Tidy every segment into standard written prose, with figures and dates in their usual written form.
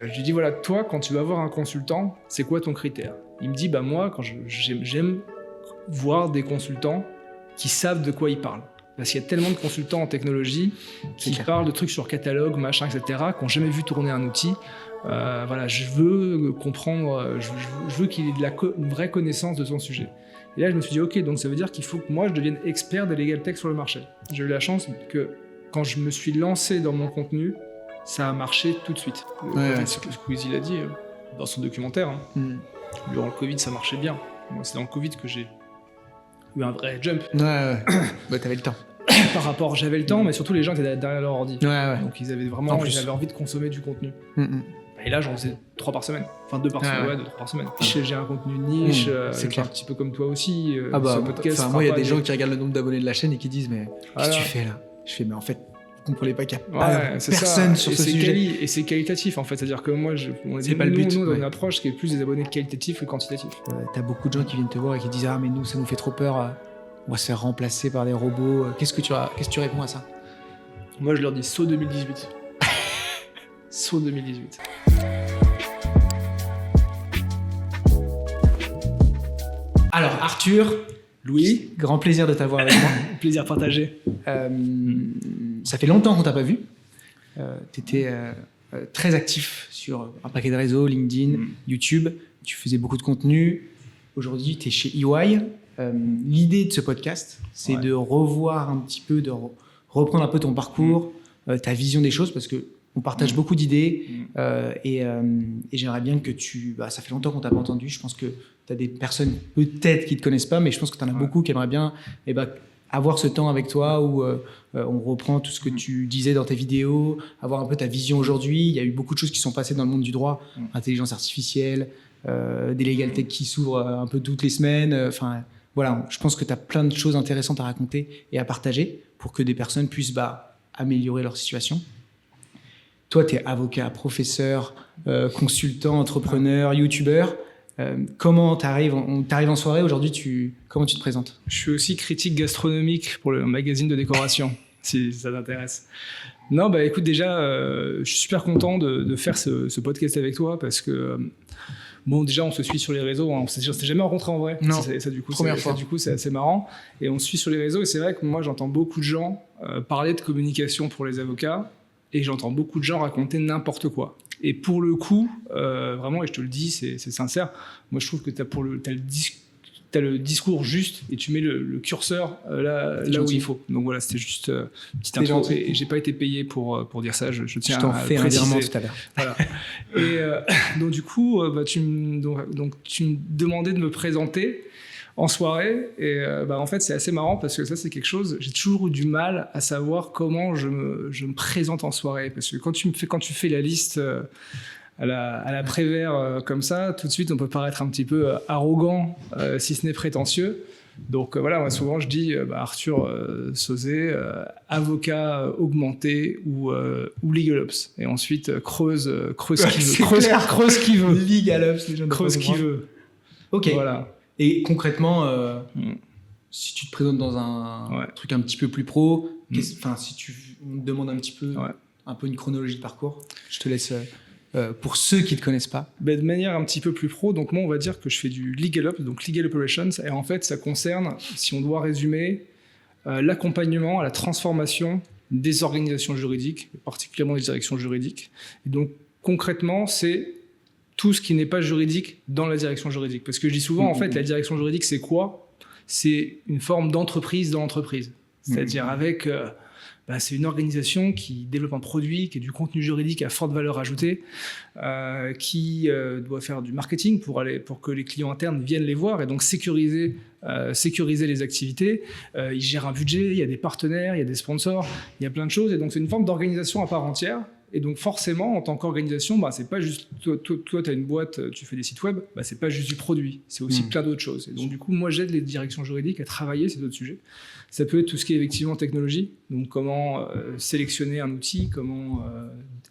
Je lui dis voilà, toi, quand tu vas voir un consultant, c'est quoi ton critère? Il me dit bah moi, j'aime voir des consultants qui savent de quoi ils parlent. Parce qu'il y a tellement de consultants en technologie qui parlent de trucs sur catalogue, machin, etc., qui n'ont jamais vu tourner un outil. Voilà, je veux comprendre, je veux qu'il ait une vraie connaissance de son sujet. Et là, je me suis dit, ok, donc ça veut dire qu'il faut que moi, je devienne expert des legal tech sur le marché. J'ai eu la chance que quand je me suis lancé dans mon contenu, ça a marché tout de suite. Ce que Squeezie l'a dit dans son documentaire. Durant le Covid, ça marchait bien. Moi, c'est dans le Covid que j'ai eu un vrai jump. Bah, t'avais le temps. Par rapport, j'avais le temps, mais surtout les gens étaient derrière leur ordi. Donc ils avaient vraiment ils avaient envie de consommer du contenu. Et là, j'en faisais 3 par semaine. Enfin, 2 par semaine, 2-3 par semaine. J'ai un contenu niche, c'est clair. Un petit peu comme toi aussi. Podcast, moi, il y a des gens qui regardent le nombre d'abonnés de la chaîne et qui disent mais qu'est-ce que tu fais là? Je fais mais en fait, vous comprenez pas qu'il y a personne sur ce sujet. Et c'est qualitatif en fait, c'est-à-dire que moi, c'est pas le but. Nous, on a une approche qui est plus des abonnés qualitatifs que quantitatifs. T'as beaucoup de gens qui viennent te voir et qui disent ah mais nous, ça nous fait trop peur. On va se faire remplacer par des robots. Qu'est-ce que tu réponds à ça? Moi, je leur dis saut 2018. Saut 2018. Alors, Arthur, Louis, grand plaisir de t'avoir avec moi. Plaisir partagé. Ça fait longtemps qu'on t'a pas vu. T'étais très actif sur un paquet de réseaux, LinkedIn, YouTube. Tu faisais beaucoup de contenu. Aujourd'hui, t'es chez EY. L'idée de ce podcast, c'est de revoir un petit peu, de reprendre un peu ton parcours, ta vision des choses, parce qu'on partage beaucoup d'idées et j'aimerais bien que ça fait longtemps qu'on t'a pas entendu. Je pense que tu as des personnes peut-être qui te connaissent pas, mais je pense que tu en as beaucoup qui aimeraient bien avoir ce temps avec toi où on reprend tout ce que tu disais dans tes vidéos, avoir un peu ta vision aujourd'hui. Il y a eu beaucoup de choses qui sont passées dans le monde du droit, intelligence artificielle, des legal tech qui s'ouvrent un peu toutes les semaines. Voilà, je pense que tu as plein de choses intéressantes à raconter et à partager pour que des personnes puissent améliorer leur situation. Toi, tu es avocat, professeur, consultant, entrepreneur, youtubeur. Comment t'arrives en soirée aujourd'hui, comment tu te présentes? Je suis aussi critique gastronomique pour le magazine de décoration, si ça t'intéresse. Non, écoute, déjà, je suis super content de faire ce podcast avec toi parce que... Bon, déjà, on se suit sur les réseaux. On s'est jamais rencontrés en vrai. Non, première fois. Du coup, c'est assez marrant. Et on se suit sur les réseaux. Et c'est vrai que moi, j'entends beaucoup de gens parler de communication pour les avocats. Et j'entends beaucoup de gens raconter n'importe quoi. Et pour le coup, vraiment, et je te le dis, c'est sincère, moi, je trouve que t'as le discours juste et tu mets le curseur là où il faut. Donc voilà, c'était juste une petite intro. Et j'ai pas été payé pour dire ça. Je tiens t'en à fais un virement tout à l'heure. Voilà. Et donc du coup, tu me demandais de me présenter en soirée. Et en fait, c'est assez marrant parce que ça, c'est quelque chose. J'ai toujours eu du mal à savoir comment je me présente en soirée, parce que quand tu fais la liste. À la Prévert comme ça, tout de suite on peut paraître un petit peu arrogant, si ce n'est prétentieux. Donc voilà, moi souvent je dis Arthur Sauzet, avocat augmenté ou Legal Ops. Et ensuite creuse ce qu'il veut. Legal Ops, creuse ce qu'il veut. Ok. Voilà. Et concrètement, si tu te présentes dans un truc un petit peu plus pro, si on te demande un petit peu, un peu une chronologie de parcours, je te laisse... pour ceux qui ne te connaissent pas. De manière un petit peu plus pro, donc moi on va dire que je fais du Legal Ops, donc Legal Operations, et en fait ça concerne, si on doit résumer, l'accompagnement à la transformation des organisations juridiques, particulièrement des directions juridiques. Et donc concrètement, c'est tout ce qui n'est pas juridique dans la direction juridique. Parce que je dis souvent, en fait, la direction juridique, c'est quoi? C'est une forme d'entreprise dans l'entreprise. C'est-à-dire avec... c'est une organisation qui développe un produit, qui a du contenu juridique à forte valeur ajoutée, qui doit faire du marketing pour que les clients internes viennent les voir et donc sécuriser les activités. Ils gèrent un budget, il y a des partenaires, il y a des sponsors, il y a plein de choses. Et donc, c'est une forme d'organisation à part entière. Et donc, forcément, en tant qu'organisation, c'est pas juste... Toi, tu as une boîte, tu fais des sites web, c'est pas juste du produit, c'est aussi plein d'autres choses. Et donc, du coup, moi, j'aide les directions juridiques à travailler ces autres sujets. Ça peut être tout ce qui est effectivement technologie, donc comment sélectionner un outil, comment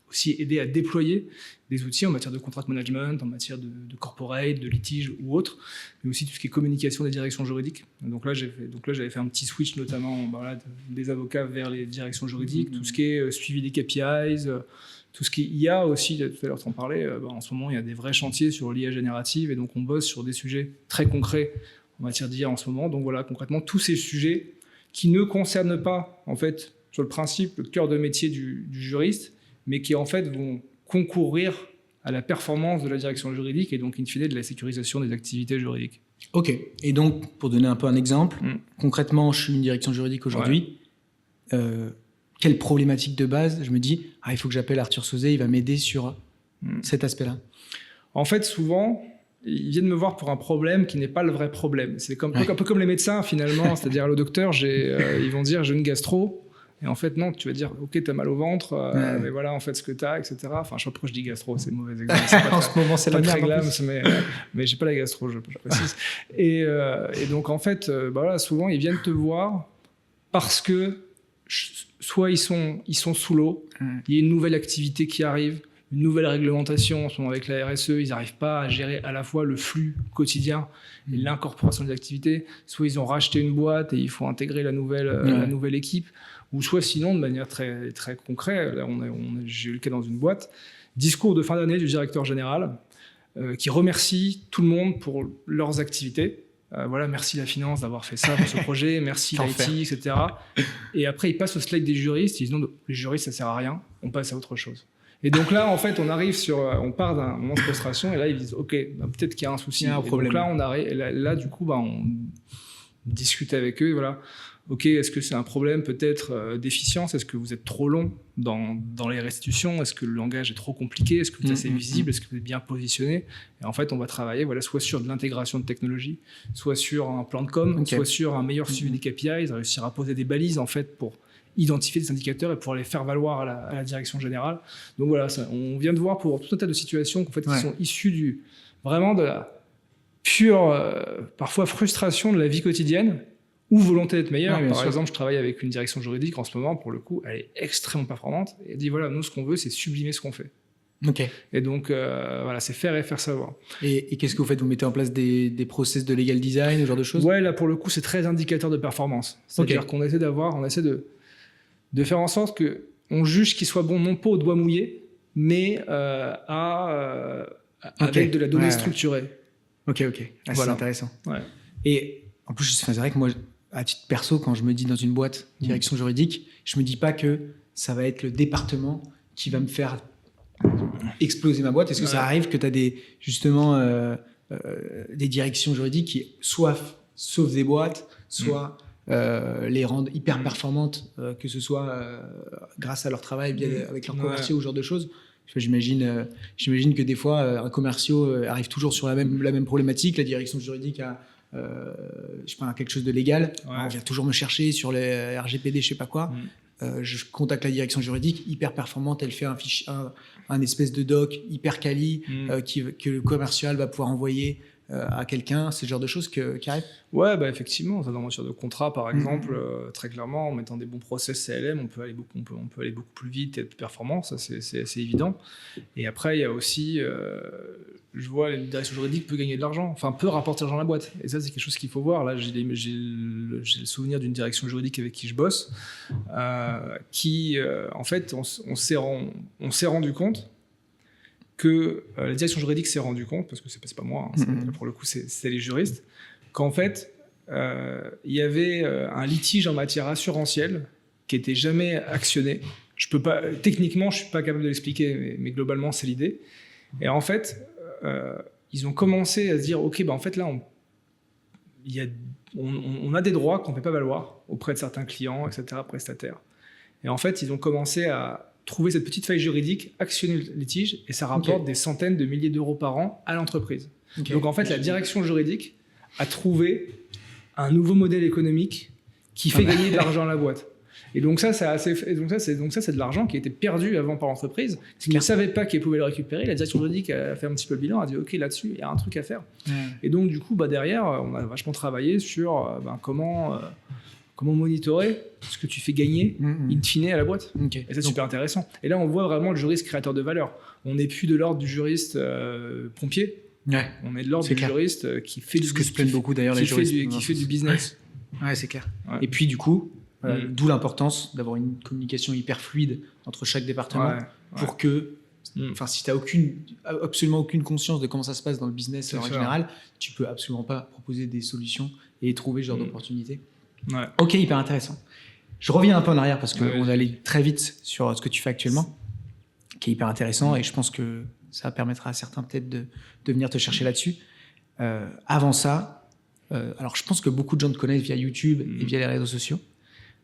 aussi aider à déployer des outils en matière de contract management, en matière de corporate, de litige ou autre, mais aussi tout ce qui est communication des directions juridiques. Donc là, j'avais fait un petit switch notamment des avocats vers les directions juridiques, tout ce qui est suivi des KPIs, tout ce qui est IA aussi, tout à l'heure tu en parlais, en ce moment il y a des vrais chantiers sur l'IA générative et donc on bosse sur des sujets très concrets en matière d'IA en ce moment. Donc voilà, concrètement, tous ces sujets qui ne concernent pas, en fait, sur le principe, le cœur de métier du juriste, mais qui en fait vont concourir à la performance de la direction juridique et donc in fine de la sécurisation des activités juridiques. Ok, et donc pour donner un peu un exemple, concrètement je suis une direction juridique aujourd'hui, quelle problématique de base je me dis, il faut que j'appelle Arthur Sauzet, il va m'aider sur cet aspect-là? En fait souvent, ils viennent me voir pour un problème qui n'est pas le vrai problème. C'est un peu comme les médecins finalement, c'est-à-dire le docteur, ils vont dire j'ai une gastro. Et en fait, non, tu vas dire, ok, t'as mal au ventre, mais voilà, en fait, ce que t'as, etc. Enfin, je sais pas pourquoi je dis gastro, c'est mauvais exemple. En ce moment, c'est pas la très merde. glam, mais j'ai pas la gastro, je précise. Et donc, en fait, voilà, souvent, ils viennent te voir parce que soit ils sont sous l'eau, il y a une nouvelle activité qui arrive, une nouvelle réglementation en ce moment avec la RSE, ils n'arrivent pas à gérer à la fois le flux quotidien et l'incorporation des activités, soit ils ont racheté une boîte et il faut intégrer la nouvelle équipe, ou soit sinon, de manière très, très concrète, là, j'ai eu le cas dans une boîte, discours de fin d'année du directeur général qui remercie tout le monde pour leurs activités. Voilà, merci la finance d'avoir fait ça pour ce projet, merci l'IT, etc. Et après, ils passent au slide des juristes, ils disent non, les juristes, ça sert à rien, on passe à autre chose. Et donc là, en fait, on part d'un moment de frustration, et là, ils disent, ok, peut-être qu'il y a un souci. Il y a un problème. Donc là, du coup, on discute avec eux, voilà. Ok, est-ce que c'est un problème peut-être d'efficience? Est-ce que vous êtes trop long dans les restitutions? Est-ce que le langage est trop compliqué? Est-ce que vous êtes assez visible? Est-ce que vous êtes bien positionné? Et en fait, on va travailler soit sur de l'intégration de technologie, soit sur un plan de com, soit sur un meilleur suivi des KPIs, réussir à poser des balises en fait pour identifier des indicateurs et pour les faire valoir à la direction générale. Donc voilà, on vient de voir pour tout un tas de situations qui sont issues vraiment de la pure, parfois frustration de la vie quotidienne, ou volonté d'être meilleur. Par exemple, je travaille avec une direction juridique en ce moment, pour le coup, elle est extrêmement performante, et elle dit, voilà, nous, ce qu'on veut, c'est sublimer ce qu'on fait. Okay. Et donc, voilà, c'est faire et faire savoir. Et qu'est-ce que vous faites? Vous mettez en place des process de legal design, ce genre de choses? Ouais, là, pour le coup, c'est très indicateur de performance. C'est-à-dire qu'on essaie de faire en sorte qu'on juge qu'il soit bon, non pas au doigt mouillé, mais avec de la donnée structurée. Ok. Voilà. C'est intéressant. Ouais. Et en plus, c'est vrai que moi, à titre perso, quand je me dis dans une boîte direction juridique, je me dis pas que ça va être le département qui va me faire exploser ma boîte. Est-ce que ça arrive que tu as des directions juridiques qui soit sauvent des boîtes, soit les rendent hyper performantes, que ce soit grâce à leur travail avec leurs commerciaux ou ce genre de choses? J'imagine que des fois, un commercial arrive toujours sur la même problématique, la direction juridique a je prends quelque chose de légal, on vient toujours me chercher sur les RGPD, je sais pas quoi. Je contacte la direction juridique, hyper performante, elle fait un espèce de doc hyper quali que le commercial va pouvoir envoyer à quelqu'un. C'est le genre de choses qui arrivent. Ouais, effectivement, dans la matière de contrat, par exemple, très clairement, en mettant des bons process CLM, on peut aller beaucoup plus vite et être performant, ça c'est assez évident. Et après, il y a aussi, je vois, la direction juridique peut gagner de l'argent, peut rapporter de l'argent à la boîte. Et ça, c'est quelque chose qu'il faut voir. Là, j'ai le souvenir d'une direction juridique avec qui je bosse, qui, en fait, on s'est rendu compte que la direction juridique s'est rendu compte, parce que c'est pas moi, pour le coup c'est les juristes, qu'en fait il y avait un litige en matière assurantielle qui n'était jamais actionné. Techniquement je suis pas capable de l'expliquer, mais globalement c'est l'idée. Et en fait ils ont commencé à se dire ok, en fait là on a des droits qu'on ne fait pas valoir auprès de certains clients, etc., prestataires. Et en fait ils ont commencé à trouver cette petite faille juridique, actionner le litige, et ça rapporte des centaines de milliers d'euros par an à l'entreprise. Donc en fait, la direction juridique a trouvé un nouveau modèle économique qui fait gagner de l'argent à la boîte. Et donc ça, c'est de l'argent qui était perdu avant par l'entreprise, qui ne savait pas qu'elle pouvait le récupérer. La direction juridique a fait un petit peu le bilan, a dit ok, là-dessus, il y a un truc à faire. Et donc du coup, derrière, on a vachement travaillé sur comment monitorer ce que tu fais gagner in fine à la boîte. Et c'est super intéressant. Et là, on voit vraiment le juriste créateur de valeur. On n'est plus de l'ordre du juriste pompier. On est de l'ordre du juriste qui fait ce que se plaignent beaucoup d'ailleurs les juristes. Qui fait du business. Ouais, c'est clair. Ouais. Et puis du coup, D'où l'importance d'avoir une communication hyper fluide entre chaque département pour que, si tu n'as absolument aucune conscience de comment ça se passe dans le business en général, tu peux absolument pas proposer des solutions et trouver ce genre d'opportunités. Ouais. Ok, hyper intéressant. Je reviens un peu en arrière parce qu'on est allé très vite sur ce que tu fais actuellement, qui est hyper intéressant et je pense que ça permettra à certains peut-être de venir te chercher là-dessus. Avant ça, alors je pense que beaucoup de gens te connaissent via YouTube et via les réseaux sociaux.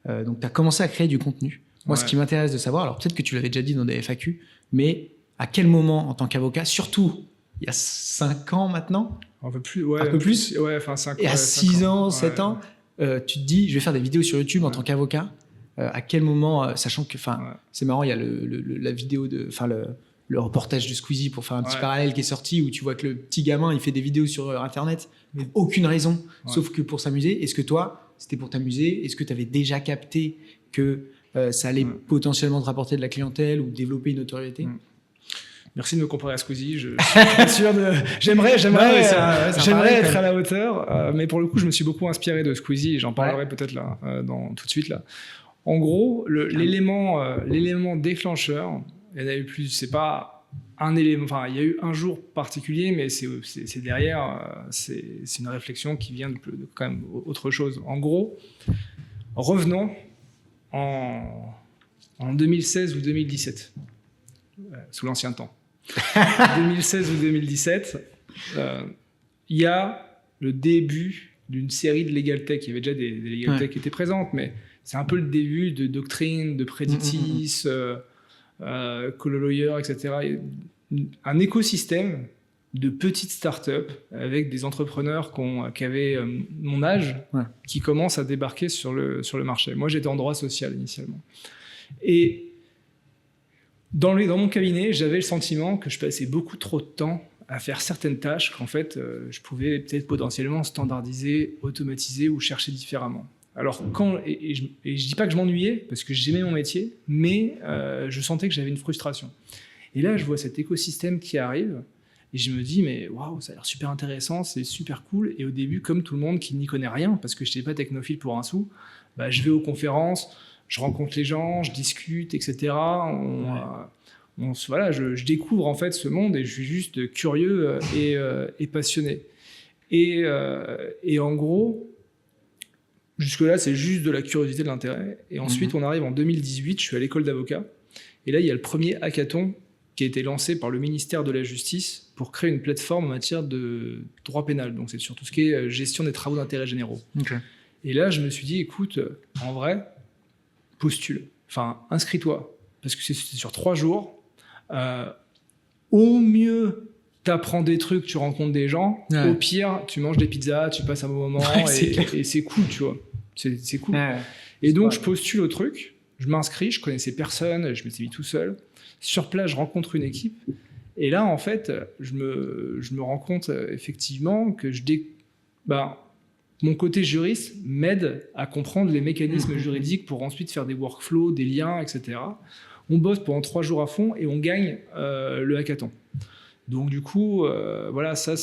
Donc tu as commencé à créer du contenu. Moi, ce qui m'intéresse de savoir, alors peut-être que tu l'avais déjà dit dans des FAQ, mais à quel moment en tant qu'avocat, surtout il y a 5 ans maintenant, un peu plus, 5 ans. Et à 6 ans, 7 ans, tu te dis, je vais faire des vidéos sur YouTube en tant qu'avocat. À quel moment, sachant que, c'est marrant, il y a la vidéo le reportage de Squeezie pour faire un petit parallèle qui est sorti où tu vois que le petit gamin, il fait des vidéos sur Internet pour aucune raison, sauf que pour s'amuser. Est-ce que toi, c'était pour t'amuser? Est-ce que tu avais déjà capté que ça allait potentiellement te rapporter de la clientèle ou développer une notoriété? Merci de me comparer à Squeezie. Je suis pas sûr de. J'aimerais être à la hauteur, mais pour le coup, je me suis beaucoup inspiré de Squeezie. Et j'en parlerai peut-être là, tout de suite là. En gros, l'élément déclencheur, il y en a eu plus. C'est pas un élément. Enfin, il y a eu un jour particulier, mais c'est derrière. C'est une réflexion qui vient de quand même autre chose. En gros, revenons en 2016 ou 2017, sous l'ancien temps. 2016 ou 2017, il y a le début d'une série de legal tech. Il y avait déjà des legal tech qui étaient présentes, mais c'est un peu le début de doctrine, de Preditis, Colo Lawyer, etc. Un écosystème de petites startups avec des entrepreneurs qui avaient mon âge, qui commencent à débarquer sur le marché. Moi, j'étais en droit social initialement. Et dans mon cabinet, j'avais le sentiment que je passais beaucoup trop de temps à faire certaines tâches qu'en fait, je pouvais peut-être potentiellement standardiser, automatiser ou chercher différemment. Alors, et je dis pas que je m'ennuyais, parce que j'aimais mon métier, mais je sentais que j'avais une frustration. Et là, je vois cet écosystème qui arrive, et je me dis, mais waouh, ça a l'air super intéressant, c'est super cool. Et au début, comme tout le monde qui n'y connaît rien, parce que je n'étais pas technophile pour un sou, je vais aux conférences, je rencontre les gens, je discute, etc. Je découvre en fait ce monde et je suis juste curieux et passionné. Et en gros, jusque-là, c'est juste de la curiosité, de l'intérêt. Et ensuite, on arrive en 2018, je suis à l'école d'avocat. Et là, il y a le premier hackathon qui a été lancé par le ministère de la Justice pour créer une plateforme en matière de droit pénal. Donc, c'est sur tout ce qui est gestion des travaux d'intérêt généraux. Okay. Et là, je me suis dit, écoute, en vrai, postule. Enfin, inscris-toi. Parce que c'est sur 3 jours. Au mieux, tu apprends des trucs, tu rencontres des gens. Ouais. Au pire, tu manges des pizzas, tu passes un bon moment et c'est cool, tu vois. C'est cool. Ouais, et donc, je postule au truc. Je m'inscris, je connaissais personne, je m'étais mis tout seul. Sur place, je rencontre une équipe. Et là, en fait, je me rends compte effectivement que mon côté juriste m'aide à comprendre les mécanismes juridiques pour ensuite faire des workflows, des liens, etc. On bosse pendant 3 jours à fond et on gagne le hackathon. Donc du coup, voilà, ça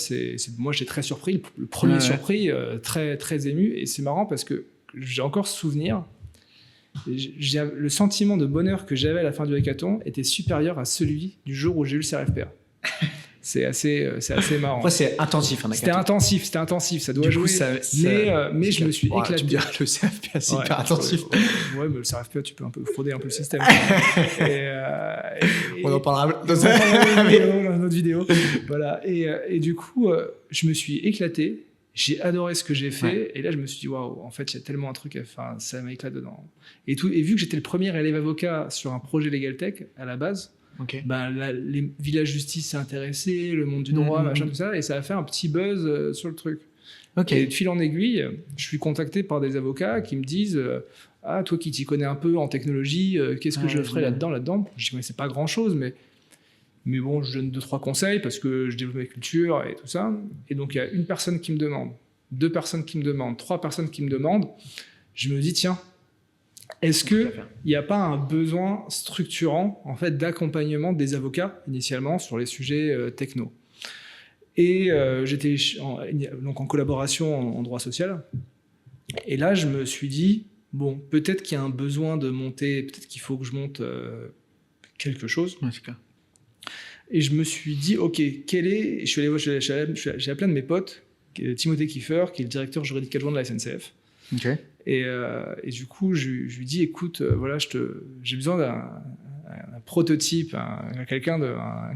moi j'étais très surpris, le premier surpris, très, très ému. Et c'est marrant parce que j'ai encore ce souvenir. Le sentiment de bonheur que j'avais à la fin du hackathon était supérieur à celui du jour où j'ai eu le CRFPA. C'est assez marrant. Après, c'est intensif. C'était intensif, ça doit du jouer. Coup, mais je me suis éclaté. Tu me diras, le CRFPA, c'est hyper intensif. Ouais, mais le CRFPA, tu peux un peu frauder un peu le système. On en parlera dans une autre vidéo. Voilà. Et du coup, je me suis éclaté. J'ai adoré ce que j'ai fait. Ouais. Et là, je me suis dit, waouh, en fait, il y a tellement un truc, ça m'éclate dedans. Et vu que j'étais le premier élève avocat sur un projet Legal Tech à la base, okay. Les villages justice s'est intéressé, le monde du droit, machin, tout ça, et ça a fait un petit buzz sur le truc. Okay. Et de fil en aiguille, je suis contacté par des avocats qui me disent ah, toi qui t'y connais un peu en technologie, qu'est-ce que je ferais là-dedans? Je dis, mais c'est pas grand-chose, mais bon, je donne 2-3 conseils parce que je développe ma culture et tout ça. Et donc, il y a une personne qui me demande, 2 personnes qui me demandent, 3 personnes qui me demandent. Je me dis, tiens, est-ce qu'il n'y a pas un besoin structurant en fait, d'accompagnement des avocats, initialement, sur les sujets techno? Et j'étais donc en collaboration en droit social. Et là, je me suis dit, bon, peut-être qu'il y a un besoin de monter, peut-être qu'il faut que je monte quelque chose. Ouais, c'est clair. Et je me suis dit, ok, je suis allé, j'ai appelé un de mes potes, Timothée Kiefer, qui est le directeur juridique adjoint de la SNCF. Ok. Et du coup, je lui dis, écoute, voilà, j'ai besoin d'un prototype, un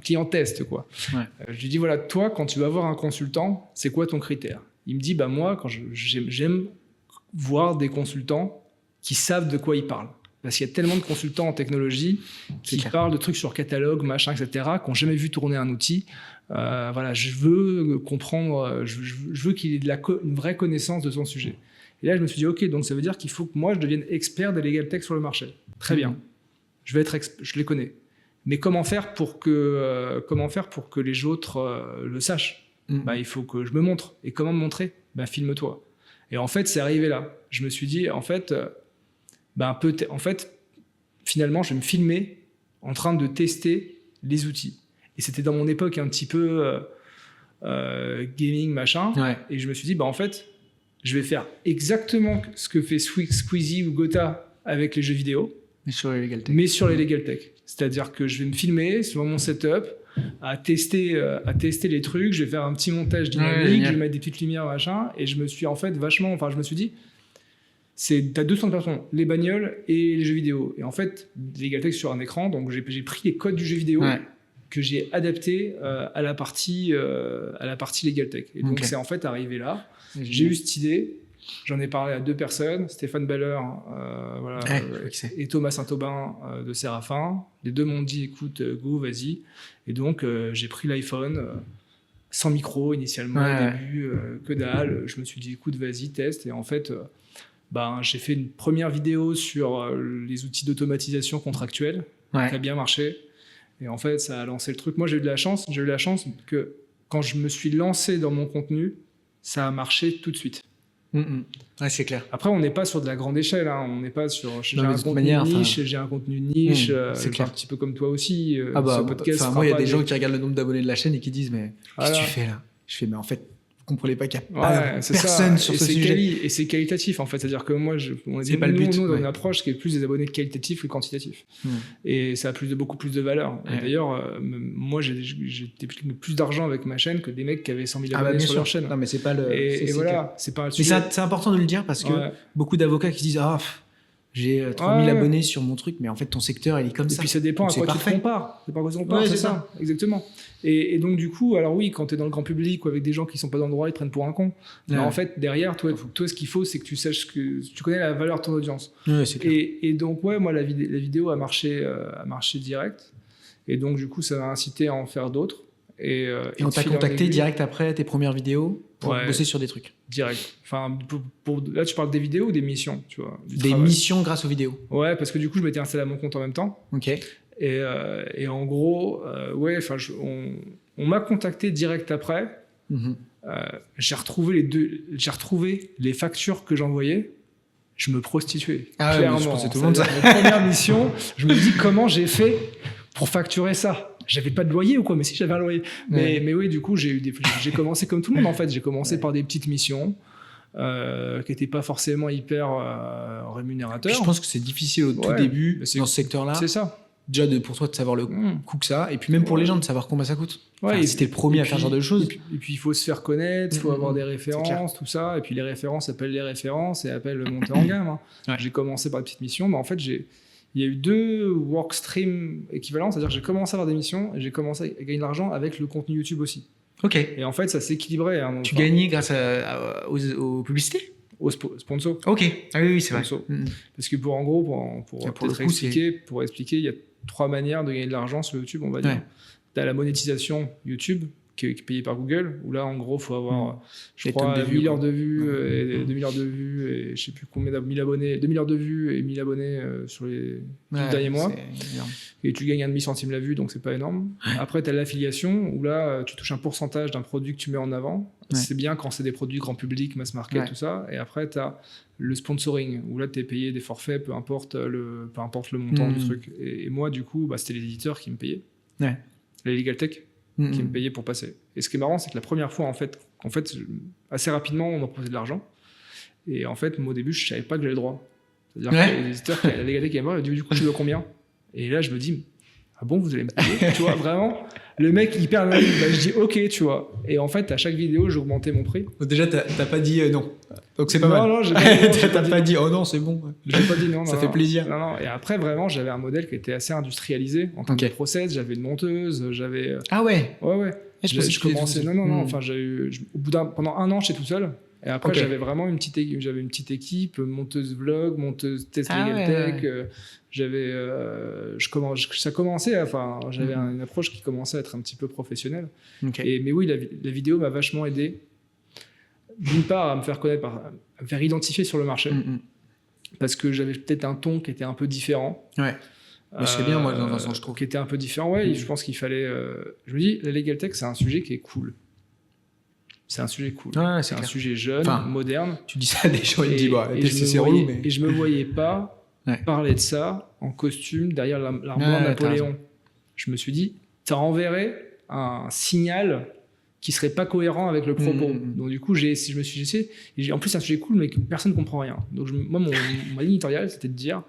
client test, quoi. Ouais. Je lui dis, voilà, toi, quand tu vas voir un consultant, c'est quoi ton critère? Il me dit, bah moi, j'aime voir des consultants qui savent de quoi ils parlent. Parce qu'il y a tellement de consultants en technologie qui parlent de trucs sur catalogue, machin, etc., qui n'ont jamais vu tourner un outil. Voilà, je veux comprendre, je veux qu'il ait une vraie connaissance de son sujet. Et là, je me suis dit, ok, donc ça veut dire qu'il faut que moi, je devienne expert des legal tech sur le marché. Très bien. Je les connais. Mais comment faire pour que les autres le sachent? Bah, il faut que je me montre. Et comment me montrer? Bah, filme-toi. Et en fait, c'est arrivé là. Je me suis dit, en fait, finalement, je vais me filmer en train de tester les outils. Et c'était dans mon époque un petit peu gaming, machin. Ouais. Et je me suis dit, bah, en fait, je vais faire exactement ce que fait Squeezie ou Gotha avec les jeux vidéo. Mais sur les legal tech. Mais sur les legal tech. C'est-à-dire que je vais me filmer sur mon setup à tester les trucs. Je vais faire un petit montage dynamique, je vais mettre des petites lumières, machin. Et je me suis en fait je me suis dit, t'as 200 personnes, les bagnoles et les jeux vidéo. Et en fait, les legal tech sur un écran, donc j'ai pris les codes du jeu vidéo que j'ai adapté à la partie legal tech. Et donc c'est en fait arrivé là. J'ai eu cette idée. J'en ai parlé à 2 personnes, Stéphane Baller et Thomas Saint-Aubin de Séraphin. Les 2 m'ont dit, écoute, go, vas-y. Et donc, j'ai pris l'iPhone sans micro initialement au début, que dalle. Je me suis dit, écoute, vas-y, teste. Et en fait, j'ai fait une première vidéo sur les outils d'automatisation contractuelle qui a bien marché. Et en fait, ça a lancé le truc. Moi, j'ai eu la chance que quand je me suis lancé dans mon contenu, ça a marché tout de suite. Ouais, c'est clair. Après, on n'est pas sur de la grande échelle. On n'est pas sur. J'ai un contenu niche. C'est un petit peu comme toi aussi. Ce podcast. Moi, il y a des gens qui regardent le nombre d'abonnés de la chaîne et qui disent, mais qu'est-ce que tu fais là? Je fais, mais en fait, vous comprenez pas qu'il n'y a pas personne sur ce sujet. Et c'est qualitatif en fait. C'est-à-dire que moi, on est pas le but. Nous, dans une approche qui est plus des abonnés qualitatifs que quantitatifs. Et ça a beaucoup plus de valeur. Et d'ailleurs, moi, j'ai dépensé plus d'argent avec ma chaîne que des mecs qui avaient 100 000 abonnés sur leur chaîne. Non, mais c'est pas le. Et voilà, c'est pas un sujet. Mais c'est important de le dire parce que beaucoup d'avocats qui se disent, j'ai 3000 abonnés sur mon truc, mais en fait, ton secteur, il est comme ça. Et puis, ça dépend à quoi tu te compares. C'est pas à quoi tu te compares, c'est ça. Exactement. Et donc, du coup, alors oui, quand tu es dans le grand public ou avec des gens qui sont pas dans le droit, ils te prennent pour un con. Mais en fait, derrière, toi, ce qu'il faut, c'est que tu saches que tu connais la valeur de ton audience. Ouais, c'est clair. Et donc, moi, la vidéo a marché direct. Et donc, du coup, ça m'a incité à en faire d'autres. Et on t'a contacté direct après tes premières vidéos pour bosser sur des trucs. Direct. Enfin, là, tu parles des vidéos ou des missions, tu vois, des missions grâce aux vidéos. Ouais, parce que du coup, je m'étais installé à mon compte en même temps. Ok. Et en gros, on m'a contacté direct après. J'ai retrouvé les factures que j'envoyais. Je me prostituais. Clairement. Je pensais tout le monde ça. Ma première mission, je me dis comment j'ai fait pour facturer ça. J'avais pas de loyer ou quoi, mais si, j'avais un loyer. Mais oui, du coup, j'ai commencé comme tout le monde en fait. J'ai commencé par des petites missions qui n'étaient pas forcément hyper rémunérateurs. Puis je pense que c'est difficile au tout début dans ce secteur-là. C'est ça. Déjà pour toi de savoir le coût que ça, et puis même pour les gens de savoir combien ça coûte. Si t'es le premier à faire ce genre de choses. Et puis il faut se faire connaître, il faut avoir des références, tout ça. Et puis les références appellent les références et appellent le monter en gamme. J'ai commencé par des petites missions, mais en fait il y a eu 2 workstreams équivalents, c'est-à-dire que j'ai commencé à avoir des missions et j'ai commencé à gagner de l'argent avec le contenu YouTube aussi. Ok. Et en fait, ça s'équilibrait. Tu gagnais grâce aux publicités? Aux sponsors. Ok. Ah oui, c'est vrai. Parce que pour expliquer, il y a 3 manières de gagner de l'argent sur YouTube, on va dire. Tu as la monétisation YouTube, qui est payée par Google, où là, en gros, il faut avoir, je crois, 1000 heures de vues, et 2000 heures de vues, et je sais plus combien, 1000 abonnés, 2000 heures de vues et 1000 abonnés sur les 12 derniers mois. Et tu gagnes un demi-centime la vue, donc c'est pas énorme. Après, tu as l'affiliation, où là, tu touches un pourcentage d'un produit que tu mets en avant. C'est bien quand c'est des produits grand public, mass market, tout ça. Et après, tu as le sponsoring, où là, tu es payé des forfaits, peu importe le montant du truc. Et moi, du coup, c'était les éditeurs qui me payaient. Les legal tech qui me payaient pour passer. Et ce qui est marrant, c'est que la première fois, en fait, assez rapidement, on m'a proposé de l'argent. Et en fait, moi, au début, je savais pas que j'avais le droit. C'est-à-dire que les éditeurs, la légalité qui est mort, du coup, tu veux combien? Et là, je me dis, ah bon, vous allez me payer? Tu vois, vraiment, le mec hyper naïf, je dis ok, tu vois. Et en fait, à chaque vidéo, j'augmentais mon prix. Donc déjà, t'as pas dit non. Donc c'est pas mal. Non, j'ai pas dit oh non, c'est bon. J'ai pas dit non. Ça fait plaisir. Non. Et après, vraiment, j'avais un modèle qui était assez industrialisé en termes de process. J'avais une monteuse, j'avais. Ah ouais. Ouais. Je commençais. Non. Enfin, au bout pendant 1 an, j'étais tout seul. Et après, j'avais vraiment une petite équipe, monteuse vlog, monteuse test legal tech. Ça commençait, enfin, j'avais une approche qui commençait à être un petit peu professionnelle. Mais oui, la vidéo m'a vachement aidé. D'une part, à me faire connaître, à me faire identifier sur le marché. Parce que j'avais peut-être un ton qui était un peu différent. Ouais. Mais c'est bien, moi, dans un sens, je trouve. Qui était un peu différent, ouais. Je pense qu'il fallait. Je me dis, la legal tech, c'est un sujet qui est cool. C'est un sujet cool. C'est un sujet jeune, moderne. Tu dis ça à des gens, ils disent, c'est relou. Et je me voyais pas parler de ça en costume derrière l'armoire de Napoléon. Je me suis dit, ça renverrait un signal qui serait pas cohérent avec le propos. Donc du coup, je me suis essayé. En plus, c'est un sujet cool, mais que personne ne comprend rien. Donc moi, ma ligne éditoriale, c'était de dire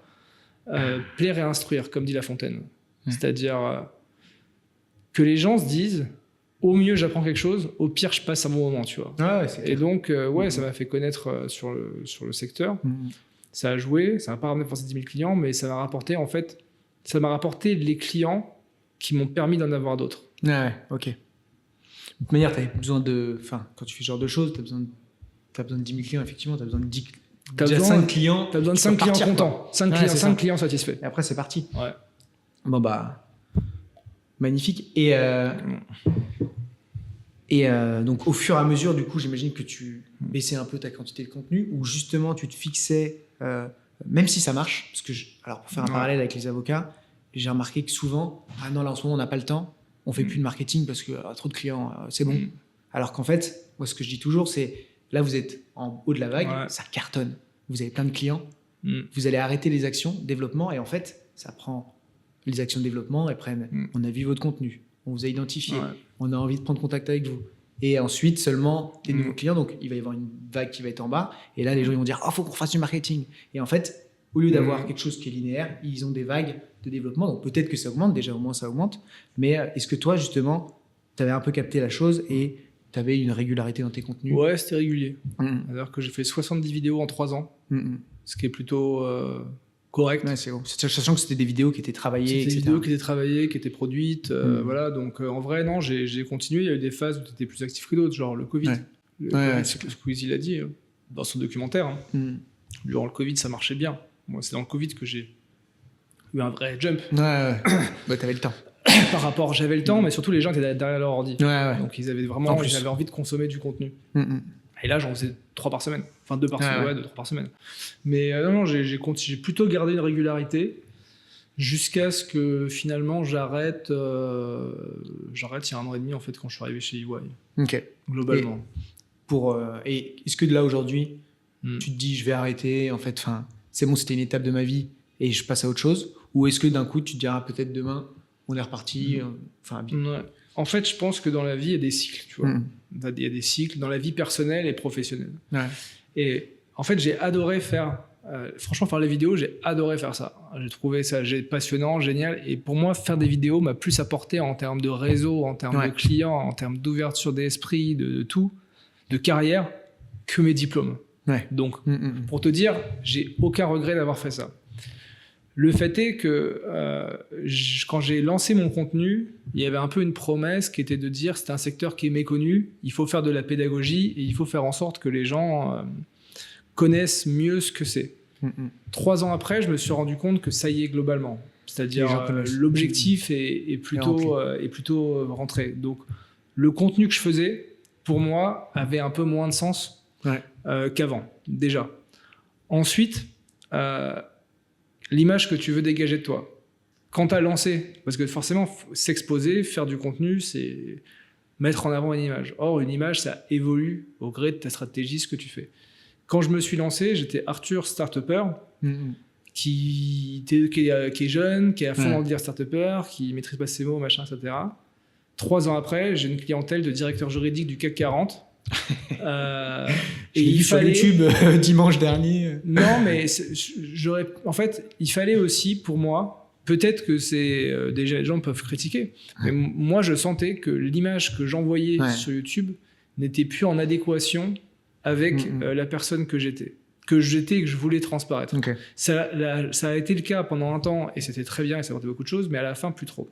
plaire et instruire, comme dit La Fontaine. C'est-à-dire que les gens se disent, au mieux, j'apprends quelque chose, au pire, je passe un bon moment, tu vois. Et donc, ça m'a fait connaître sur le secteur. Ça a joué, ça m'a pas ramené forcément 10 000 clients, mais ça m'a rapporté, en fait, les clients qui m'ont permis d'en avoir d'autres. Ouais, ok. De toute manière, tu as besoin de. Enfin, quand tu fais ce genre de choses, tu as besoin de 10 000 clients, effectivement, tu as besoin de 5 clients. Tu as besoin de 5 clients contents, 5 clients satisfaits. Et après, c'est parti. Ouais. Bon, magnifique. Et donc, au fur et à mesure, du coup, j'imagine que tu baissais un peu ta quantité de contenu ou justement, tu te fixais, même si ça marche, parce que, alors, pour faire un parallèle avec les avocats, j'ai remarqué que souvent, non, là, en ce moment, on n'a pas le temps. On fait plus de marketing parce que trop de clients, c'est bon. Alors qu'en fait, moi, ce que je dis toujours, c'est là, vous êtes en haut de la vague, ça cartonne. Vous avez plein de clients. Vous allez arrêter les actions développement et en fait, ça prend les actions de développement. Elles prennent. On a vu votre contenu, on vous a identifié, on a envie de prendre contact avec vous. Et ensuite, seulement des nouveaux clients. Donc, il va y avoir une vague qui va être en bas. Et là, les gens ils vont dire, faut qu'on fasse du marketing. Et en fait, au lieu d'avoir quelque chose qui est linéaire, ils ont des vagues de développement. Donc peut-être que ça augmente, déjà au moins ça augmente. Mais est-ce que toi, justement, tu avais un peu capté la chose et tu avais une régularité dans tes contenus? Ouais, c'était régulier. C'est-à-dire que j'ai fait 70 vidéos en 3 ans, ce qui est plutôt correct. Ouais, c'est bon. Sachant que c'était des vidéos qui étaient travaillées, etc. Des vidéos qui étaient travaillées, qui étaient produites. Voilà, donc en vrai, non, j'ai continué. Il y a eu des phases où tu étais plus actif que d'autres, genre le Covid. Squeezie l'a dit dans son documentaire. Durant le Covid, ça marchait bien. Moi, c'est dans le Covid que j'ai eu un vrai jump. T'avais le temps. Par rapport, j'avais le temps, mais surtout les gens étaient derrière leur ordi. Donc ils avaient vraiment envie de consommer du contenu. Et là, j'en faisais 3 par semaine. Enfin, 2 par semaine, 2-3 par semaine. Mais non, j'ai plutôt gardé une régularité jusqu'à ce que finalement j'arrête il y a 1 an et demi en fait quand je suis arrivé chez EY. Ok. Globalement. Et est-ce que de là aujourd'hui, tu te dis je vais arrêter, en fait, c'est bon, c'était une étape de ma vie et je passe à autre chose, ou est-ce que d'un coup tu te diras peut-être demain on est reparti, En fait, je pense que dans la vie il y a des cycles, tu vois. Il y a des cycles dans la vie personnelle et professionnelle. Et en fait, j'ai adoré faire franchement faire les vidéos, j'ai adoré faire ça. J'ai trouvé ça passionnant, génial, et pour moi faire des vidéos m'a plus apporté en termes de réseau, en termes de clients, en termes d'ouverture d'esprit, de tout, de carrière, que mes diplômes. Donc, pour te dire, j'ai aucun regret d'avoir fait ça. Le fait est que quand j'ai lancé mon contenu, il y avait un peu une promesse qui était de dire c'est un secteur qui est méconnu, il faut faire de la pédagogie et il faut faire en sorte que les gens connaissent mieux ce que c'est. 3 ans après, je me suis rendu compte que ça y est globalement. C'est-à-dire l'objectif est plutôt rentré. Donc, le contenu que je faisais, pour moi, avait un peu moins de sens qu'avant, déjà. Ensuite, l'image que tu veux dégager de toi. Quand tu as lancé, parce que forcément, s'exposer, faire du contenu, c'est mettre en avant une image. Or, une image, ça évolue au gré de ta stratégie, ce que tu fais. Quand je me suis lancé, j'étais Arthur Startupper, qui est jeune, qui est à fond dans le dire Startupper, qui maîtrise pas ses mots, machin, etc. 3 ans après, j'ai une clientèle de directeur juridique du CAC 40 Et il fallait... sur YouTube dimanche dernier. Non, mais en fait, il fallait aussi pour moi, peut-être que c'est déjà les gens peuvent critiquer, mais moi je sentais que l'image que j'envoyais sur YouTube n'était plus en adéquation avec la personne que j'étais et que je voulais transparaître. Okay. Ça a été le cas pendant un temps et c'était très bien et ça apportait beaucoup de choses, mais à la fin plus trop.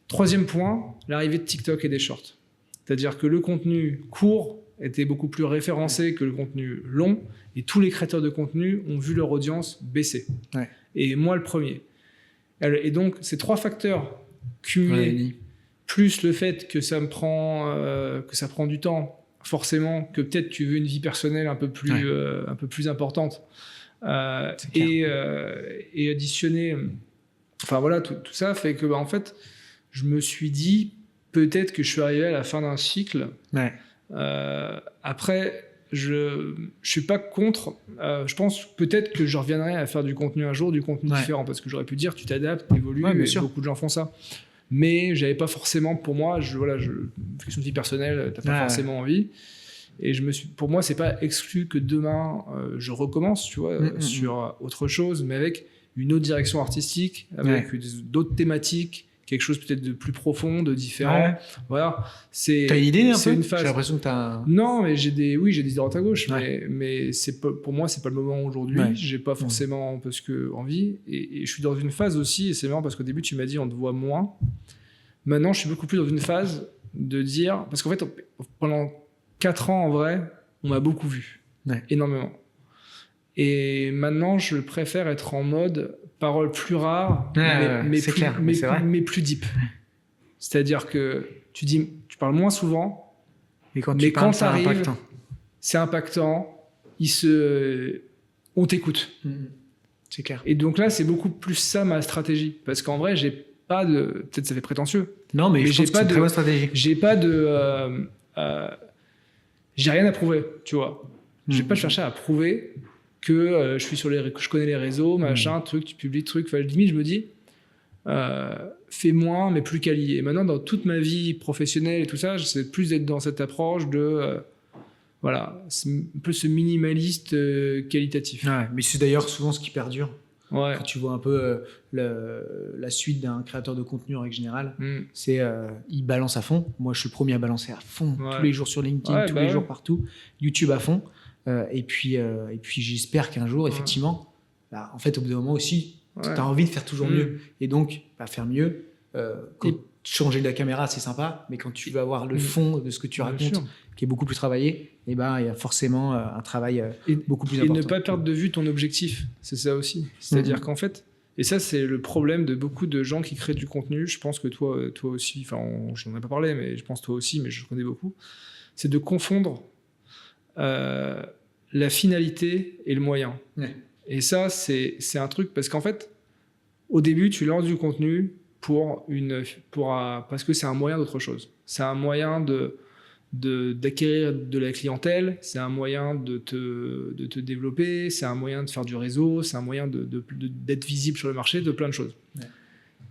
Troisième point, l'arrivée de TikTok et des shorts. C'est-à-dire que le contenu court était beaucoup plus référencé que le contenu long et tous les créateurs de contenu ont vu leur audience baisser. Ouais. Et moi le premier. Et donc ces trois facteurs cumulés, plus le fait que ça prend du temps, forcément que peut-être tu veux une vie personnelle un peu plus importante et additionner, enfin voilà, tout ça fait que en fait je me suis dit peut-être que je suis arrivé à la fin d'un cycle. Ouais. Après, je suis pas contre. Je pense peut-être que je reviendrai à faire du contenu un jour, du contenu différent, parce que j'aurais pu dire tu t'adaptes, tu évolues, et beaucoup de gens font ça. Mais j'avais pas forcément, pour moi, question de vie personnelle, t'as pas forcément envie. Et pour moi, c'est pas exclu que demain je recommence, tu vois, sur autre chose, mais avec une autre direction artistique, avec d'autres thématiques. Quelque chose peut-être de plus profond, de différent. Ouais. Voilà. T'as une idée un peu ? Une phase. J'ai l'impression que t'as... Non, mais j'ai des idées droite à gauche, mais pour moi, c'est pas le moment aujourd'hui. Ouais. J'ai pas forcément parce que envie. Et je suis dans une phase aussi, et c'est marrant parce qu'au début, tu m'as dit on te voit moins. Maintenant, je suis beaucoup plus dans une phase de dire... Parce qu'en fait, pendant 4 ans, en vrai, on m'a beaucoup vu. Ouais. Énormément. Et maintenant, je préfère être en mode... paroles plus rares, mais plus deep. C'est-à-dire que tu parles moins souvent, mais quand tu parles, c'est impactant. On t'écoute. C'est clair. Et donc là, c'est beaucoup plus ça ma stratégie, parce qu'en vrai, j'ai pas de. Peut-être ça fait prétentieux. Non, mais je pense que c'est une très bonne stratégie. J'ai pas de. J'ai rien à prouver, tu vois. Je vais pas chercher à prouver que je connais les réseaux, machin, truc, tu publies truc. Enfin, limite, je me dis, fais moins, mais plus quali. Et maintenant, dans toute ma vie professionnelle et tout ça, j'essaie plus d'être dans cette approche de, voilà, c'est un peu ce minimaliste qualitatif. Ouais, mais c'est d'ailleurs souvent ce qui perdure. Ouais. Quand tu vois un peu la suite d'un créateur de contenu en règle générale, c'est il balance à fond. Moi, je suis le premier à balancer à fond tous les jours sur LinkedIn, tous les jours partout. YouTube à fond. Et puis j'espère qu'un jour, effectivement, en fait, au bout d'un moment aussi, tu as envie de faire toujours mieux. Et donc, faire mieux, changer de la caméra, c'est sympa, mais quand tu veux avoir le fond de ce que tu racontes, qui est beaucoup plus travaillé, il y a forcément un travail beaucoup plus important. Et ne pas perdre de vue ton objectif, c'est ça aussi. C'est-à-dire qu'en fait, et ça, c'est le problème de beaucoup de gens qui créent du contenu. Je pense que toi aussi, enfin, j'en ai pas parlé, mais je pense toi aussi, mais je connais beaucoup, c'est de confondre la finalité et le moyen. Ouais. Et ça, c'est un truc, parce qu'en fait, au début, tu lances du contenu parce que c'est un moyen d'autre chose. C'est un moyen d'acquérir de la clientèle, c'est un moyen de te développer, c'est un moyen de faire du réseau, c'est un moyen d'être visible sur le marché, de plein de choses. Ouais.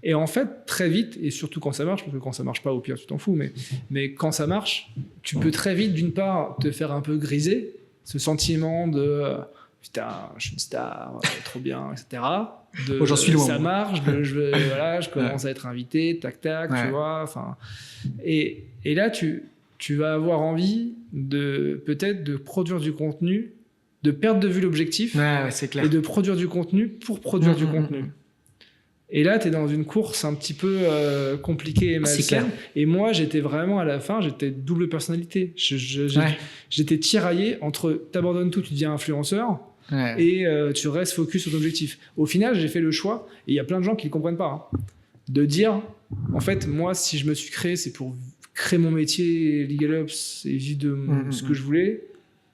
Et en fait, très vite, et surtout quand ça marche, parce que quand ça marche pas, au pire, tu t'en fous, mais quand ça marche, tu peux très vite, d'une part, te faire un peu griser, ce sentiment de putain, je suis une star, trop bien, etc. J'en suis loin. Ça marche, je commence à être invité, tac, tu vois. Et là, tu vas avoir envie peut-être de produire du contenu, de perdre de vue l'objectif, c'est clair. Et de produire du contenu pour produire du contenu. Et là, tu es dans une course un petit peu compliquée et malsaine. Et moi, j'étais vraiment à la fin, j'étais double personnalité. J'étais tiraillé entre t'abandonnes tout, tu deviens influenceur, et tu restes focus sur ton objectif. Au final, j'ai fait le choix, et il y a plein de gens qui ne comprennent pas, de dire, en fait, moi, si je me suis créé, c'est pour créer mon métier, Legal Ops, et vivre de ce que je voulais,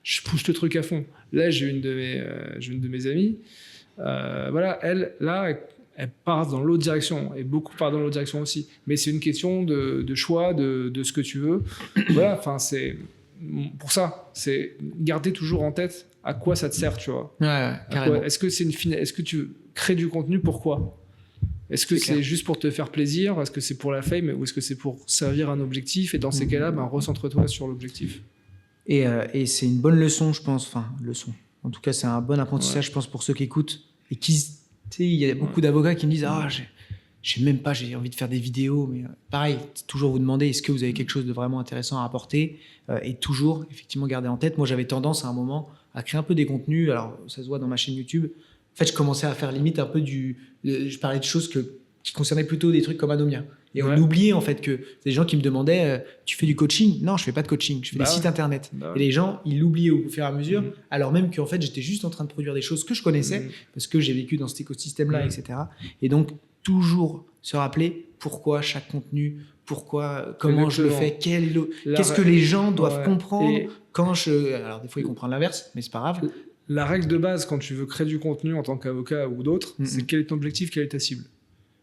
je pousse le truc à fond. Là, j'ai une de mes amies, voilà, elle part dans l'autre direction, et beaucoup partent dans l'autre direction aussi. Mais c'est une question de choix, de ce que tu veux. Voilà, enfin, c'est pour ça, c'est garder toujours en tête à quoi ça te sert, tu vois. Carrément. Est-ce que tu crées du contenu, pourquoi ? Est-ce que c'est juste pour te faire plaisir ? Est-ce que c'est pour la fame ? Ou est-ce que c'est pour servir un objectif ? Et dans ces cas-là, recentre-toi sur l'objectif. Et c'est une bonne leçon, je pense. Enfin, leçon. En tout cas, c'est un bon apprentissage, je pense, pour ceux qui écoutent. Et qui, tu sais, il y a beaucoup d'avocats qui me disent j'ai même pas, j'ai envie de faire des vidéos. Mais pareil, toujours vous demander est-ce que vous avez quelque chose de vraiment intéressant à apporter et toujours, effectivement, garder en tête. Moi, j'avais tendance à un moment à créer un peu des contenus. Alors, ça se voit dans ma chaîne YouTube. En fait, je commençais à faire limite un peu je parlais de choses qui concernaient plutôt des trucs comme Anomia. Et on oubliait en fait que des gens qui me demandaient tu fais du coaching? Non, je fais pas de coaching, je fais des sites internet. Et les gens, ils l'oubliaient au fur et à mesure, alors même qu'en fait, j'étais juste en train de produire des choses que je connaissais, parce que j'ai vécu dans cet écosystème-là, etc. Et donc, toujours se rappeler pourquoi chaque contenu, comment je le fais, qu'est-ce que les gens doivent comprendre Alors, des fois, ils comprennent l'inverse, mais c'est pas grave. La règle de base, quand tu veux créer du contenu en tant qu'avocat ou d'autres, c'est quel est ton objectif, quelle est ta cible.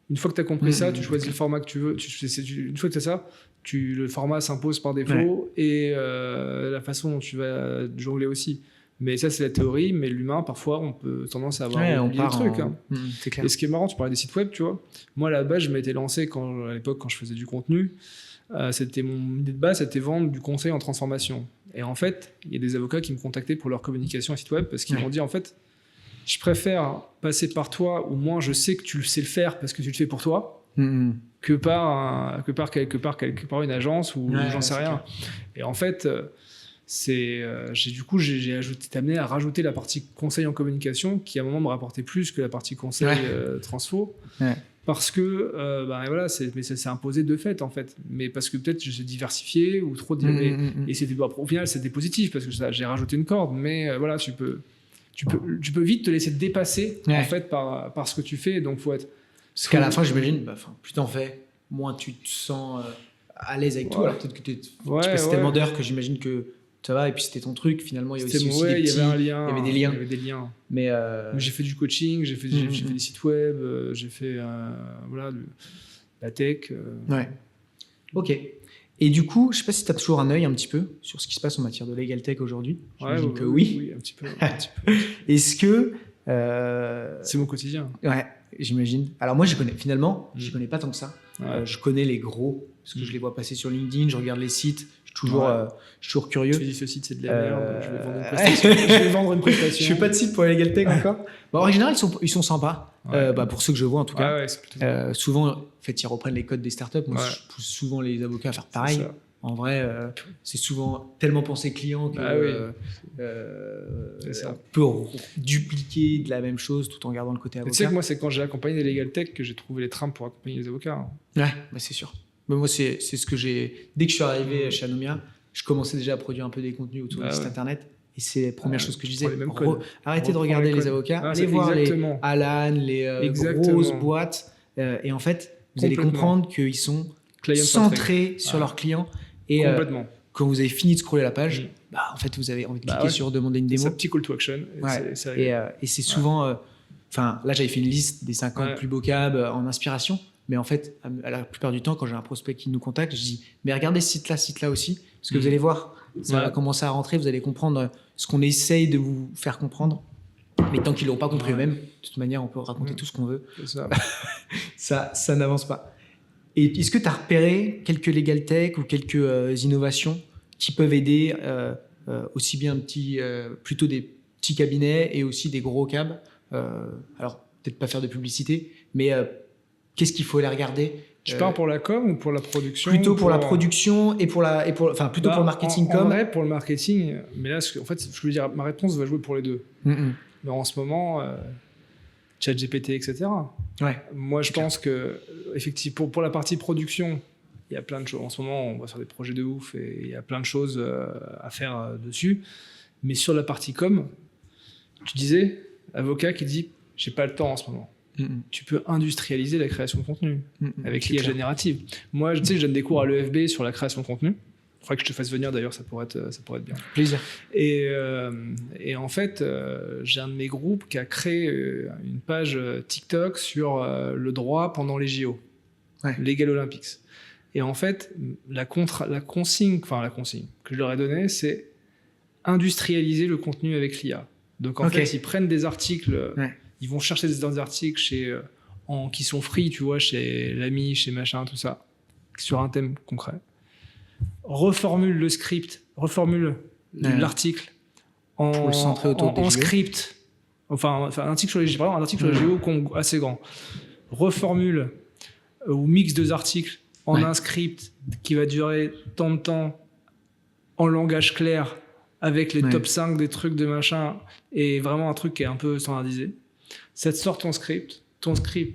Une fois que tu as compris ça, tu choisis le format que tu veux. Une fois que tu as ça, le format s'impose par défaut et la façon dont tu vas jongler aussi. Mais ça, c'est la théorie. Mais l'humain, parfois, on peut tendance à avoir oublié le truc. C'est clair. Et ce qui est marrant, tu parlais des sites web, tu vois. Moi, à la base, je m'étais lancé à l'époque, quand je faisais du contenu. Mon idée de base, c'était vendre du conseil en transformation. Et en fait, il y a des avocats qui me contactaient pour leur communication à site web parce qu'ils m'ont dit, en fait, je préfère passer par toi, ou moins je sais que tu sais le faire parce que tu le fais pour toi, que par une agence ou j'en sais rien. Clair. Et en fait, j'ai été amené à rajouter la partie conseil en communication qui à un moment me rapportait plus que la partie conseil transfo. Parce que mais ça s'est imposé de fait en fait, mais parce que peut-être j'ai diversifié ou trop et c'était au final c'était positif parce que j'ai rajouté une corde, mais voilà, tu peux vite te laisser dépasser en fait par ce que tu fais, donc faut être parce qu'à la fin j'imagine plus t'en fais, moins tu te sens à l'aise avec toi. Alors peut-être que tu passes tellement d'heures que j'imagine que ça va, et puis c'était ton truc, finalement il y a aussi des petits, il y avait des liens. Mais j'ai fait du coaching, j'ai fait des sites web, j'ai fait la tech. Ok. Et du coup, je sais pas si tu as toujours un œil un petit peu sur ce qui se passe en matière de legal tech aujourd'hui. J'imagine que oui. Un petit peu. Est-ce que c'est mon quotidien. Ouais, j'imagine. Alors moi, je connais pas tant que ça. Je connais les gros parce que je les vois passer sur LinkedIn, je regarde les sites. Je suis toujours curieux. Tu dis ce site c'est de la merde, je vais vendre une prestation. Je vais vendre une prestation. Je fais pas de site pour la legal tech encore. En général, ils sont sympas. Pour ceux que je vois en tout cas. Souvent, en fait, ils reprennent les codes des startups. Moi, je pousse souvent les avocats à faire pareil. En vrai, c'est souvent tellement pensé client que on peut dupliquer de la même chose tout en gardant le côté avocat. Tu sais que moi, c'est quand j'ai accompagné les legal tech que j'ai trouvé les trames pour accompagner les avocats. C'est sûr. Mais moi, c'est ce que j'ai. Dès que je suis arrivé chez Anomia, je commençais déjà à produire un peu des contenus autour du site internet. Et c'est la première chose que je disais. Arrêtez de regarder les avocats, allez voir les Alan, les grosses boîtes. Et en fait, vous allez comprendre qu'ils sont centrés sur leurs clients. Et quand vous avez fini de scroller la page, en fait, vous avez envie de cliquer sur demander une démo. C'est un petit call to action. Et c'est souvent. Là, j'avais fait une liste des 50 plus beaux cabs en inspiration. Mais en fait, à la plupart du temps, quand j'ai un prospect qui nous contacte, je dis mais regardez ce site-là aussi, parce que vous allez voir, ça va commencer à rentrer, vous allez comprendre ce qu'on essaye de vous faire comprendre. Mais tant qu'ils ne l'ont pas compris eux-mêmes, de toute manière, on peut raconter tout ce qu'on veut. Ça n'avance pas. Et est-ce que tu as repéré quelques legal tech ou quelques innovations qui peuvent aider aussi bien plutôt des petits cabinets et aussi des gros cabs alors, peut-être pas faire de publicité, mais qu'est-ce qu'il faut aller regarder? Tu parles pour la com ou pour la production? Plutôt pour la production et pour plutôt pour le marketing com. En vrai, pour le marketing, mais là, en fait, je veux dire, ma réponse va jouer pour les deux. Mais en ce moment, ChatGPT, etc. Moi, je pense que, effectivement, pour la partie production, il y a plein de choses. En ce moment, on va sur des projets de ouf et il y a plein de choses à faire dessus. Mais sur la partie com, tu disais, avocat qui dit, j'ai pas le temps en ce moment. Tu peux industrialiser la création de contenu avec l'IA générative. Moi, tu sais, je donne des cours à l'EFB sur la création de contenu. Il faudrait que je te fasse venir d'ailleurs, ça pourrait être bien. Plaisir. Et en fait, j'ai un de mes groupes qui a créé une page TikTok sur le droit pendant les JO, Legal Olympics. Et en fait, la consigne que je leur ai donnée, c'est industrialiser le contenu avec l'IA. Donc en fait, ils prennent des articles. Ils vont chercher des articles qui sont free, tu vois, chez l'ami, chez machin, tout ça, sur un thème concret. Reformule le script, reformule l'article Pour le centrer autour des en JO. script, enfin un article sur les JO, un article sur les JO assez grand, reformule ou mixe 2 articles en un script qui va durer tant de temps en langage clair avec les top 5 des trucs de machin et vraiment un truc qui est un peu standardisé. Ça te sort ton script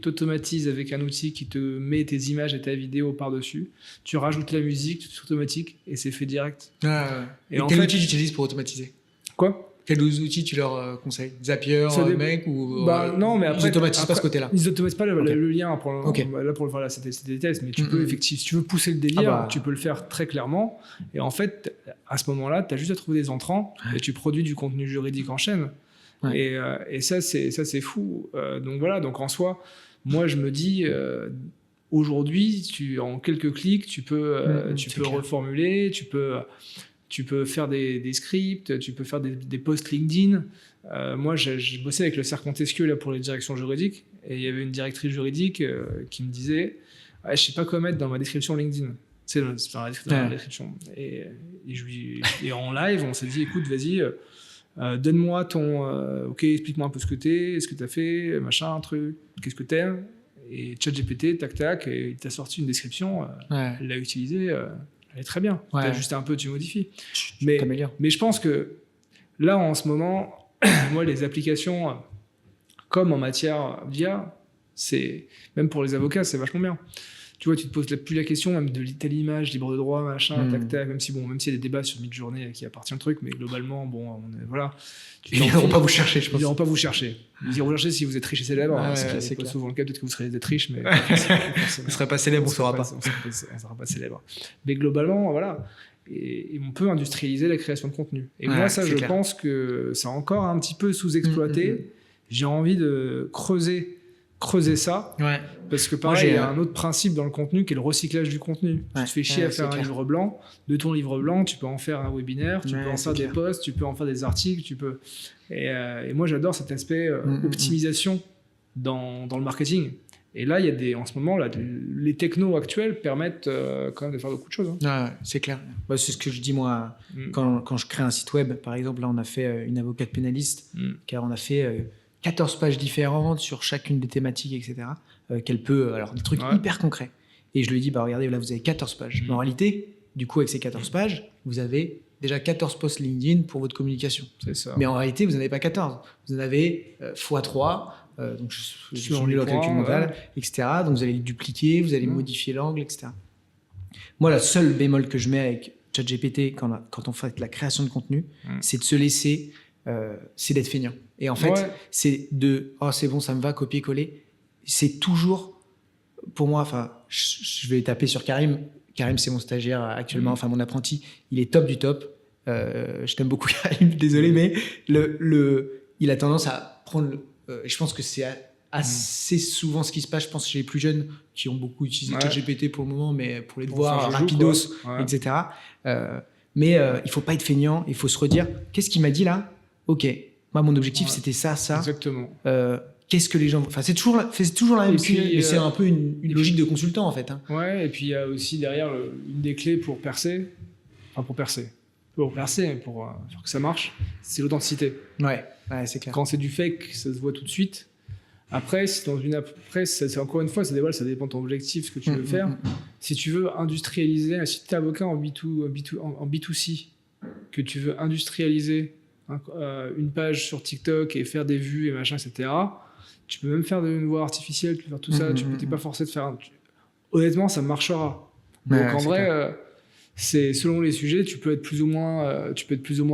t'automatise avec un outil qui te met tes images et ta vidéo par-dessus. Tu rajoutes la musique, tout automatique et c'est fait direct. Et quel outil tu utilises pour automatiser? Quoi? Quels outils tu leur conseilles? Zapier, mec ou non, mais après, ils automatisent pas ce côté-là. Ils automatisent pas le lien. Là, c'était des tests, mais tu peux effectivement, si tu veux pousser le délire, tu peux le faire très clairement. Et en fait, à ce moment-là, tu as juste à trouver des entrants et tu produis du contenu juridique en chaîne. Et ça, c'est fou. Donc voilà. Donc en soi, moi, je me dis. Aujourd'hui, en quelques clics, tu peux reformuler, tu peux faire des scripts, tu peux faire des posts LinkedIn. Moi, j'ai bossé avec le cercle Montesquieu là, pour les directions juridiques, et il y avait une directrice juridique qui me disait je sais pas quoi mettre dans ma description LinkedIn. C'est dans la description. Et en live, on s'est dit écoute, vas-y, donne-moi ton. Ok, explique-moi un peu ce que t'es, ce que t'as fait, machin, truc, qu'est-ce que t'aimes. Et ChatGPT, tac, et il t'a sorti une description, elle l'a utilisée, elle est très bien. Tu ajustes un peu, tu modifies. Mais je pense que là, en ce moment, moi, les applications, comme en matière d'IA, même pour les avocats, c'est vachement bien. Tu vois, tu te poses plus la question même de telle image, libre de droit, machin, tac, même s'il y a des débats sur Midjourney qui appartient au truc, mais globalement, voilà. Ils viendront pas vous chercher, je pense. Ils viendront pas vous chercher. Ils iront chercher si vous êtes riche et célèbre. C'est pas souvent le cas, peut-être que vous serez riche, mais vous ne serez pas célèbre, on ne saura pas. On ne sera pas célèbre. Mais globalement, voilà. Et on peut industrialiser la création de contenu. Et moi, ça, je pense que c'est encore un petit peu sous-exploité. J'ai envie de creuser ça, parce que pareil, il y a un autre principe dans le contenu qui est le recyclage du contenu. Tu te fais chier à faire un livre blanc. De ton livre blanc, tu peux en faire un webinaire, tu peux en faire des posts, tu peux en faire des articles, et moi j'adore cet aspect optimisation dans le marketing. Et là, en ce moment, les technos actuels permettent quand même de faire beaucoup de choses. C'est clair. C'est ce que je dis moi quand je crée un site web. Par exemple, là, on a fait une avocate pénaliste, car on a fait 14 pages différentes sur chacune des thématiques, etc. Qu'elle peut... Alors, des trucs hyper concrets. Et je lui dis, regardez, là, vous avez 14 pages. Mais en réalité, du coup, avec ces 14 pages, vous avez déjà 14 posts LinkedIn pour votre communication. C'est ça. Mais en réalité, vous n'en avez pas 14. Vous en avez x3, donc je suis nul en calcul mental, etc. Donc, vous allez le dupliquer, vous allez modifier l'angle, etc. Moi, la seule bémol que je mets avec ChatGPT quand on fait la création de contenu, c'est de se laisser... c'est d'être feignant. Et en fait, c'est c'est bon, ça me va, copier-coller. C'est toujours, pour moi, je vais taper sur Karim. Karim, c'est mon stagiaire actuellement, mon apprenti. Il est top du top. Je t'aime beaucoup, Karim, désolé, mais il a tendance à prendre... je pense que c'est assez souvent ce qui se passe, je pense, chez les plus jeunes qui ont beaucoup utilisé ChatGPT pour le moment, mais pour les devoirs rapidos, etc. Mais il ne faut pas être feignant. Il faut se redire, qu'est-ce qu'il m'a dit là? Ok, moi mon objectif c'était ça. Exactement. Qu'est-ce que les gens... c'est toujours la même chose, mais c'est un peu une logique de consultant en fait. Ouais, et puis il y a aussi derrière une des clés pour percer, pour faire que ça marche, c'est l'authenticité. Ouais, c'est clair. Quand c'est du fake, ça se voit tout de suite. Après, c'est encore une fois, ça dépend de ton objectif, ce que tu veux faire. Si tu veux industrialiser, si tu es avocat en B2C, que tu veux industrialiser une page sur TikTok et faire des vues et machin, etc. Tu peux même faire une voix artificielle, tu peux faire tout ça, tu n'es pas forcé de faire... Honnêtement, ça marchera. Donc en vrai, c'est selon les sujets, tu peux être plus ou moins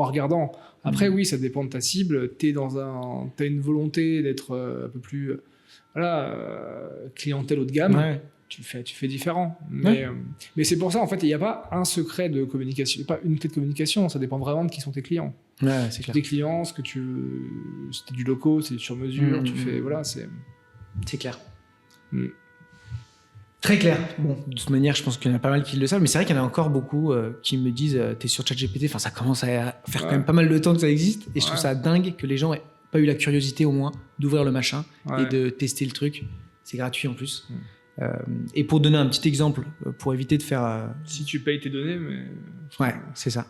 regardant. Après, oui, ça dépend de ta cible. T'as une volonté d'être un peu plus clientèle haut de gamme. Tu fais différent. Mais c'est pour ça, en fait, il n'y a pas un secret de communication, pas une clé de communication. Ça dépend vraiment de qui sont tes clients. C'est clair. Tes clients, si t'es du loco, c'est sur mesure, tu fais... C'est clair. Très clair. Bon, de toute manière, je pense qu'il y en a pas mal qui le savent, mais c'est vrai qu'il y en a encore beaucoup qui me disent t'es sur ChatGPT, ça commence à faire quand même pas mal de temps que ça existe, et je trouve ça dingue que les gens aient pas eu la curiosité au moins d'ouvrir le machin et de tester le truc. C'est gratuit en plus. Et pour donner un petit exemple, pour éviter de faire... Si tu payes tes données, mais... Ouais, c'est ça.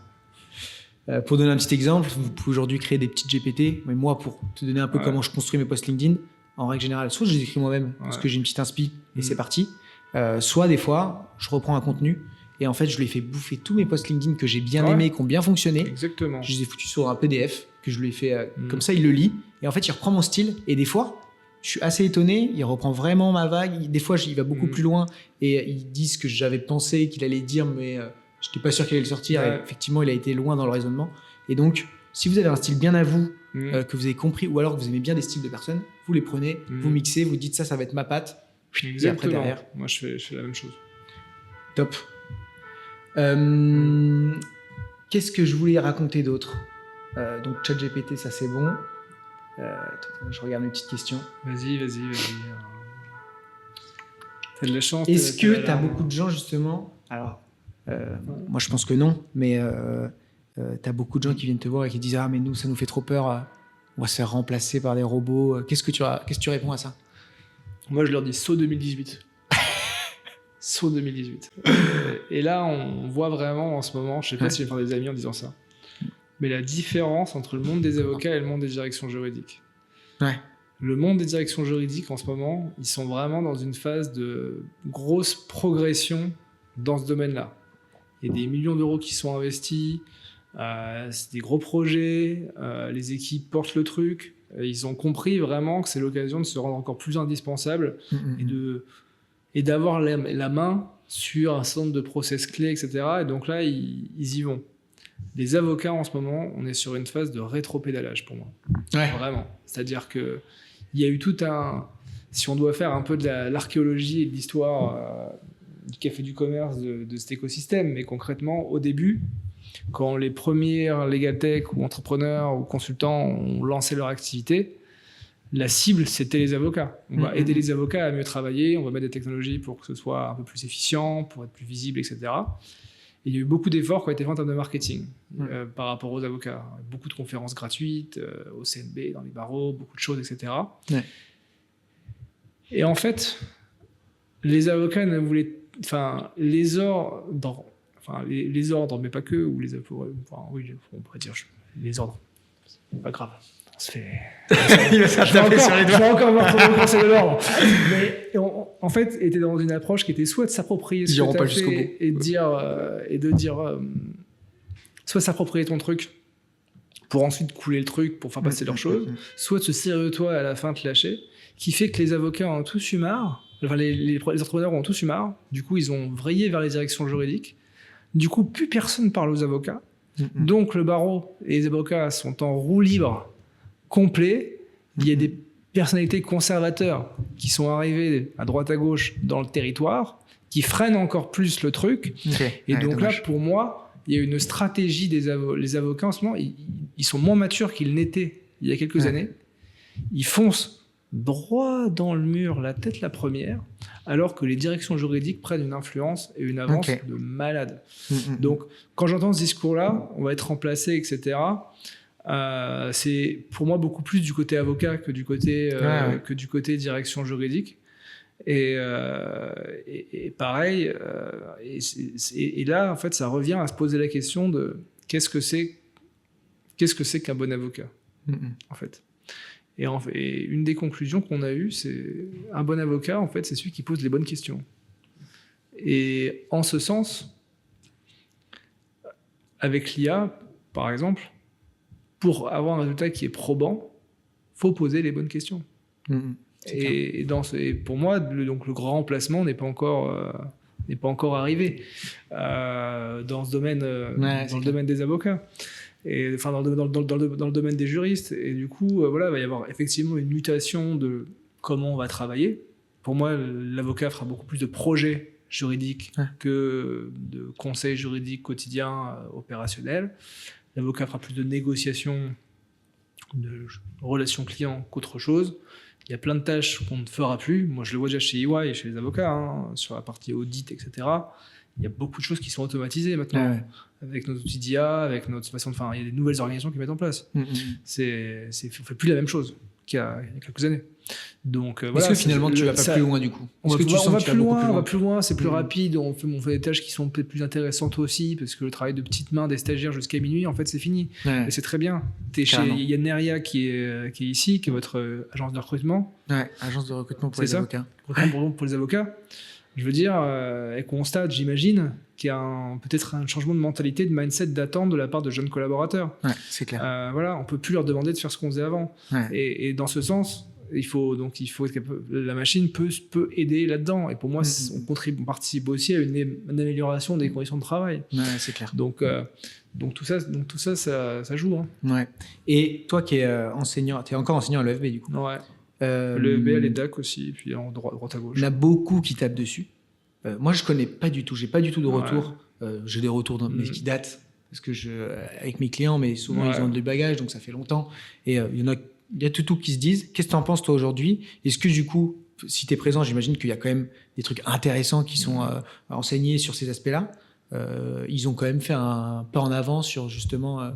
Pour donner un petit exemple, vous pouvez aujourd'hui créer des petites GPT, mais moi, pour te donner un peu comment je construis mes posts LinkedIn, en règle générale, soit je les écris moi-même parce que j'ai une petite inspi et c'est parti, soit des fois, je reprends un contenu et en fait, je lui ai fait bouffer tous mes posts LinkedIn que j'ai bien aimés, qui ont bien fonctionné. Exactement. Je les ai foutus sur un PDF que je lui ai fait comme ça, il le lit et en fait, il reprend mon style et des fois, je suis assez étonné, il reprend vraiment ma vague. Des fois, il va beaucoup plus loin et il dit ce que j'avais pensé qu'il allait dire, mais je n'étais pas sûr qu'il allait le sortir. Et effectivement, il a été loin dans le raisonnement. Et donc, si vous avez un style bien à vous, que vous avez compris, ou alors que vous aimez bien des styles de personnes, vous les prenez, vous mixez, vous dites ça va être ma patte. Exactement. Et après, derrière. Moi, je fais la même chose. Top. Qu'est-ce que je voulais raconter d'autre? Donc, ChatGPT, ça c'est bon. Je regarde une petite question. Vas-y. T'as de la chance. Est-ce que t'as beaucoup de gens justement? Alors, moi je pense que non, mais t'as beaucoup de gens qui viennent te voir et qui disent ah mais nous ça nous fait trop peur, on va se faire remplacer par des robots. Qu'est-ce que tu réponds à ça? Moi je leur dis saut 2018. Saut 2018. Et là on voit vraiment en ce moment, je sais pas si je vais faire des amis en disant ça, mais la différence entre le monde des avocats et le monde des directions juridiques. Ouais. Le monde des directions juridiques en ce moment, ils sont vraiment dans une phase de grosse progression dans ce domaine-là. Il y a des millions d'euros qui sont investis, c'est des gros projets, les équipes portent le truc, ils ont compris vraiment que c'est l'occasion de se rendre encore plus indispensable et d'avoir la main sur un certain nombre de process clés, etc. Et donc là, ils y vont. Les avocats, en ce moment, on est sur une phase de rétropédalage pour moi. Ouais. Vraiment. C'est-à-dire qu'il y a eu tout un... Si on doit faire un peu de l'archéologie et de l'histoire du café du commerce de cet écosystème, mais concrètement, au début, quand les premiers legal tech ou entrepreneurs ou consultants ont lancé leur activité, la cible, c'était les avocats. On va aider les avocats à mieux travailler, on va mettre des technologies pour que ce soit un peu plus efficient, pour être plus visible, etc. Et il y a eu beaucoup d'efforts qui ont été faits en termes de marketing par rapport aux avocats. Beaucoup de conférences gratuites, au CNB, dans les barreaux, beaucoup de choses, etc. Ouais. Et en fait, les avocats ne voulaient... Enfin, les ordres, mais pas que, ou les... Enfin, oui, on pourrait dire les ordres. C'est pas grave. On se fait... Il va se taper sur les doigts. Je vais encore voir trop le conseil de l'ordre. Mais en fait, était dans une approche qui était soit de s'approprier ce que tu as fait et de dire soit s'approprier ton truc pour ensuite couler le truc pour faire passer leurs choses, soit de se serrer de toi et à la fin te lâcher, qui fait que les avocats ont tous eu marre, enfin les entrepreneurs ont tous eu marre, du coup ils ont vrillé vers les directions juridiques, du coup plus personne parle aux avocats, donc le barreau et les avocats sont en roue libre complet, il y a des personnalités conservateurs qui sont arrivées à droite à gauche dans le territoire, qui freinent encore plus le truc. Et donc dommage. Là, pour moi, il y a une stratégie les avocats en ce moment, ils sont moins matures qu'ils n'étaient il y a quelques années. Ils foncent droit dans le mur, la tête la première, alors que les directions juridiques prennent une influence et une avance de malade. Donc, quand j'entends ce discours-là, on va être remplacé, etc., c'est pour moi beaucoup plus du côté avocat que du côté direction juridique et pareil et là en fait ça revient à se poser la question de qu'est-ce que c'est qu'un bon avocat en fait et une des conclusions qu'on a eues, c'est un bon avocat en fait c'est celui qui pose les bonnes questions et en ce sens avec l'IA par exemple, pour avoir un résultat qui est probant, faut poser les bonnes questions. Et pour moi, le grand remplacement n'est pas encore arrivé dans ce domaine, dans le domaine des avocats, et enfin dans le domaine des juristes. Et du coup, voilà, il va y avoir effectivement une mutation de comment on va travailler. Pour moi, l'avocat fera beaucoup plus de projets juridiques que de conseils juridiques quotidiens opérationnels. L'avocat fera plus de négociations, de relations clients qu'autre chose. Il y a plein de tâches qu'on ne fera plus. Moi, je le vois déjà chez EY et chez les avocats, sur la partie audit, etc. Il y a beaucoup de choses qui sont automatisées maintenant, avec nos outils d'IA, avec notre façon de... Enfin, il y a des nouvelles organisations qui mettent en place. On ne fait plus la même chose. qu'il y a quelques années. Donc, Est-ce voilà, que finalement, tu vas pas plus loin du coup? On Est-ce va, que tu on sens va que tu plus vas beaucoup loin, plus on loin? va plus loin, c'est plus rapide, on fait des tâches qui sont peut-être plus intéressantes aussi, parce que le travail de petites mains des stagiaires jusqu'à minuit, en fait, c'est fini. Ouais. Et c'est très bien. T'es chez Carrément. Yann Neria qui est ici, qui est votre agence de recrutement. Ouais, agence de recrutement pour C'est les ça. avocats. Recrutement pour les avocats. Je veux dire, elle constate, j'imagine, qu'il y a peut-être un changement de mentalité, de mindset, d'attente de la part de jeunes collaborateurs. Ouais, c'est clair. Voilà, on peut plus leur demander de faire ce qu'on faisait avant. Ouais. Et dans ce sens, il faut être la machine peut aider là-dedans. Et pour moi, on participe aussi à une amélioration des conditions de travail. Ouais, c'est clair. Donc tout ça, ça joue. Hein. Ouais. Et toi qui es enseignant, tu es encore enseignant à l'EFB du coup. Ouais. Le EFB, l'EDAC aussi, puis en droite à gauche. Il y en a beaucoup qui tapent dessus. Moi, je connais pas du tout. J'ai pas du tout de retour. J'ai des retours mais qui datent parce que avec mes clients, mais souvent ils ont du bagage, donc ça fait longtemps. Et il y a tout qui se disent. Qu'est-ce que tu en penses toi aujourd'hui? Est-ce que du coup, si tu es présent, j'imagine qu'il y a quand même des trucs intéressants qui sont enseignés sur ces aspects-là. Ils ont quand même fait un pas en avant sur justement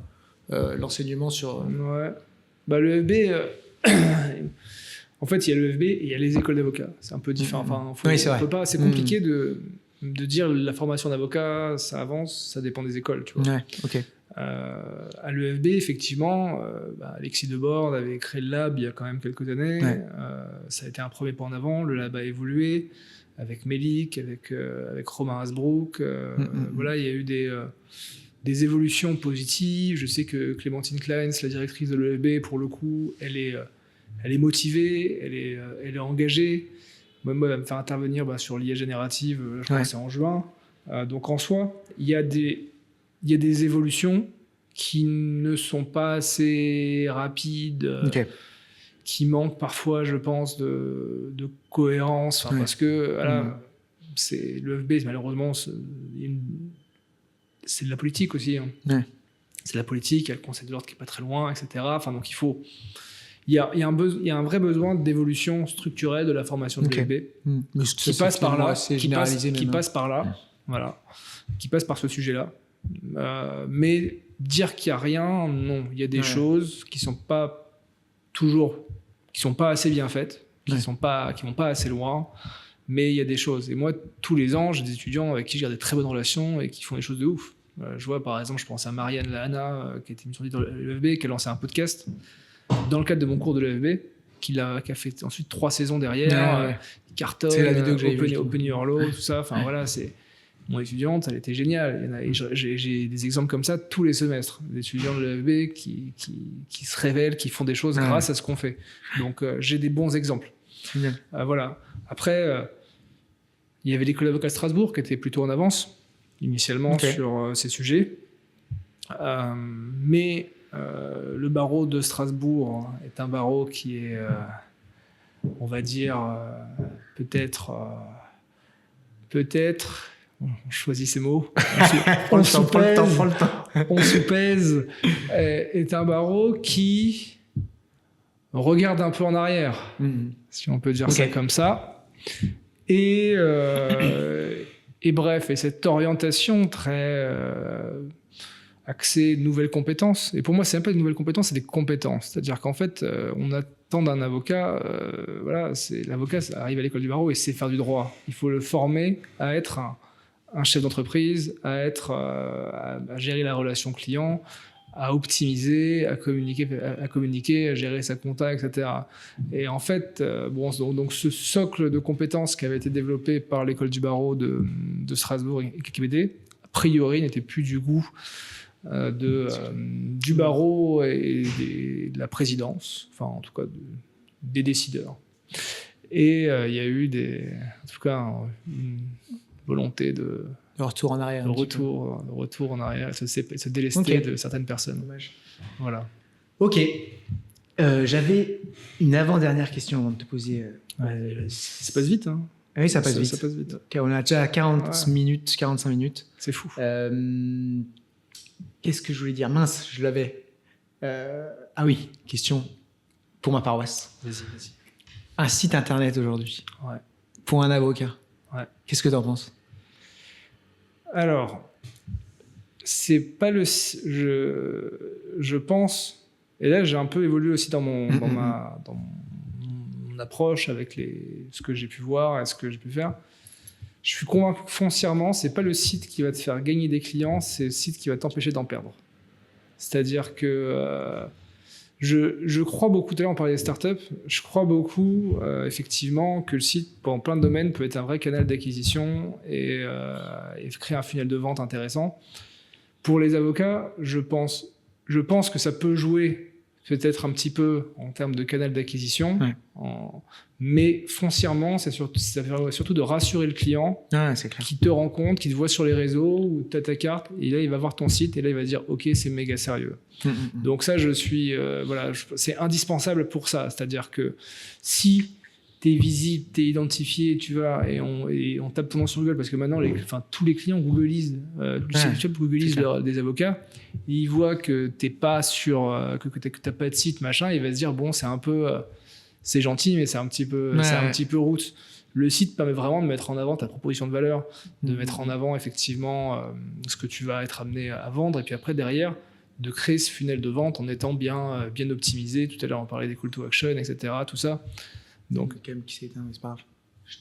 l'enseignement sur. Ouais. Bah, le EFB. En fait, il y a l'EFB et il y a les écoles d'avocats. C'est un peu différent. Enfin, oui, c'est vrai. C'est compliqué de dire la formation d'avocat, ça avance, ça dépend des écoles. Tu vois. Ouais, ok. À l'EFB, effectivement, Alexis Debord avait créé le lab il y a quand même quelques années. Ouais. Ça a été un premier pas en avant. Le lab a évolué avec Melik, avec Romain Hasbrook. Voilà, il y a eu des évolutions positives. Je sais que Clémentine Kleins, la directrice de l'EFB, pour le coup, elle est motivée, elle est engagée. Moi, elle va me faire intervenir sur l'IA générative, je crois que c'est en juin. Donc en soi, il y a des évolutions qui ne sont pas assez rapides, qui manquent parfois, je pense, de cohérence, parce que voilà, c'est l'EFB, malheureusement, c'est de la politique aussi. Hein. Ouais. C'est de la politique, il y a le Conseil de l'ordre qui est pas très loin, etc. Enfin, donc il y a un vrai besoin d'évolution structurelle de la formation de l'EFB qui passe par là, qui passe par là, voilà, qui passe par ce sujet-là. Mais dire qu'il n'y a rien, non. Il y a des choses qui sont pas assez bien faites, qui vont pas assez loin, mais il y a des choses. Et moi, tous les ans, j'ai des étudiants avec qui j'ai des très bonnes relations et qui font des choses de ouf. Je vois, par exemple, je pense à Marianne Lahana, qui a été mise dans l'EFB, qui a lancé un podcast dans le cadre de mon cours de l'EFB, qui a fait ensuite 3 saisons derrière, cartonne, c'est la vidéo que j'ai Open Your Law, tout ça. Enfin voilà, c'est mon étudiante, elle était géniale. J'ai des exemples comme ça tous les semestres, des étudiants de l'EFB qui se révèlent, qui font des choses grâce à ce qu'on fait. Donc j'ai des bons exemples. Voilà. Après, il y avait l'école d'avocats de Strasbourg qui était plutôt en avance initialement sur ces sujets, mais le barreau de Strasbourg est un barreau qui est, on va dire, peut-être, on choisit ces mots, on sous-pèse, est un barreau qui regarde un peu en arrière, si on peut dire ça comme ça, et bref, et cette orientation très axée nouvelles compétences. Et pour moi, c'est même pas des nouvelles compétences, c'est des compétences. C'est-à-dire qu'en fait, on attend d'un avocat, l'avocat arrive à l'école du barreau et sait faire du droit. Il faut le former à être un chef d'entreprise, à gérer la relation client, à optimiser, à communiquer, à gérer sa compta, etc. Et en fait, donc ce socle de compétences qui avait été développé par l'école du barreau de Strasbourg et KPD, a priori, n'était plus du goût du barreau et de la présidence, enfin en tout cas des décideurs. Et il y a eu en tout cas une volonté de retour en arrière. Retour en arrière, se délester de certaines personnes. Dommage. Voilà. Ok. J'avais une avant-dernière question avant de te poser. Ça passe vite, hein. Oui, ça passe vite. Ça passe vite. Okay, on a déjà 45 minutes. C'est fou. Qu'est-ce que je voulais dire? Mince, je l'avais. Ah oui, question pour ma paroisse. Vas-y. Un site internet aujourd'hui. Pour un avocat. Qu'est-ce que tu en penses? Alors, c'est pas je pense Et là, j'ai un peu évolué aussi dans mon approche avec ce que j'ai pu voir et ce que j'ai pu faire. Je suis convaincu que foncièrement, c'est pas le site qui va te faire gagner des clients, c'est le site qui va t'empêcher d'en perdre. C'est-à-dire que je crois beaucoup, tout à l'heure on parlait des startups, je crois beaucoup effectivement que le site, dans plein de domaines, peut être un vrai canal d'acquisition et créer un funnel de vente intéressant. Pour les avocats, je pense que ça peut jouer peut-être un petit peu en termes de canal d'acquisition, mais foncièrement, ça permet surtout de rassurer le client qui te rencontre, qui te voit sur les réseaux, ou tu as ta carte, et là, il va voir ton site, et là, il va dire « Ok, c'est méga sérieux ». Donc ça, c'est indispensable pour ça. C'est-à-dire que si tu es visible, tu es identifié, tu vas, et on tape ton nom sur Google, parce que maintenant, tous les clients googlisent, des avocats, ils voient que t'es pas que t'as pas de site, machin, il va se dire bon, c'est un peu, c'est gentil, mais c'est un petit peu route. Le site permet vraiment de mettre en avant ta proposition de valeur, de mettre en avant effectivement ce que tu vas être amené à vendre, et puis après derrière de créer ce funnel de vente en étant bien optimisé. Tout à l'heure on parlait des call to action, etc. Tout ça. Donc quand même qui s'est éteint, mais c'est pas grave.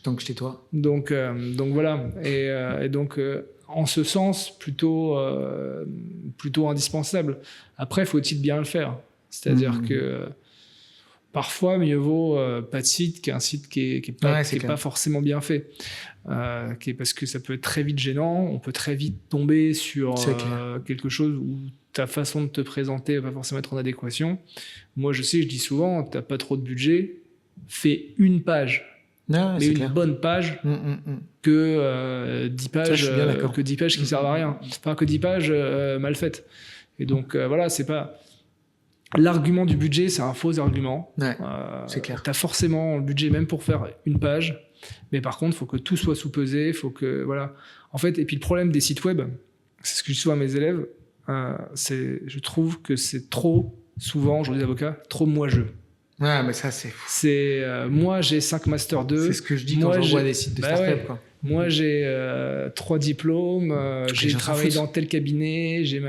Tant que j'étais toi. Donc voilà. Et donc en ce sens plutôt indispensable. Après, faut-il bien le faire. C'est-à-dire que parfois mieux vaut pas de site qu'un site qui est pas forcément bien fait. Parce que ça peut être très vite gênant. On peut très vite tomber sur quelque chose où ta façon de te présenter va pas forcément être en adéquation. Moi, je dis souvent, t'as pas trop de budget, fais une page. Mais une bonne page que 10 pages qui servent à rien. Enfin, que 10 pages mal faites. Et donc, voilà, c'est pas... L'argument du budget, c'est un faux argument. C'est clair. Tu as forcément le budget même pour faire une page. Mais par contre, il faut que tout soit sous-pesé. Faut que, voilà. En fait, et puis le problème des sites web, c'est ce que je dis souvent à mes élèves, je trouve que c'est trop, souvent, aujourd'hui, les avocats, trop moi-jeu. Ouais, mais ça, c'est... moi, j'ai 5 Master 2. C'est ce que je dis quand j'envoie des sites de start-up, quoi. Moi, j'ai 3 diplômes, j'ai travaillé dans tel cabinet, j'ai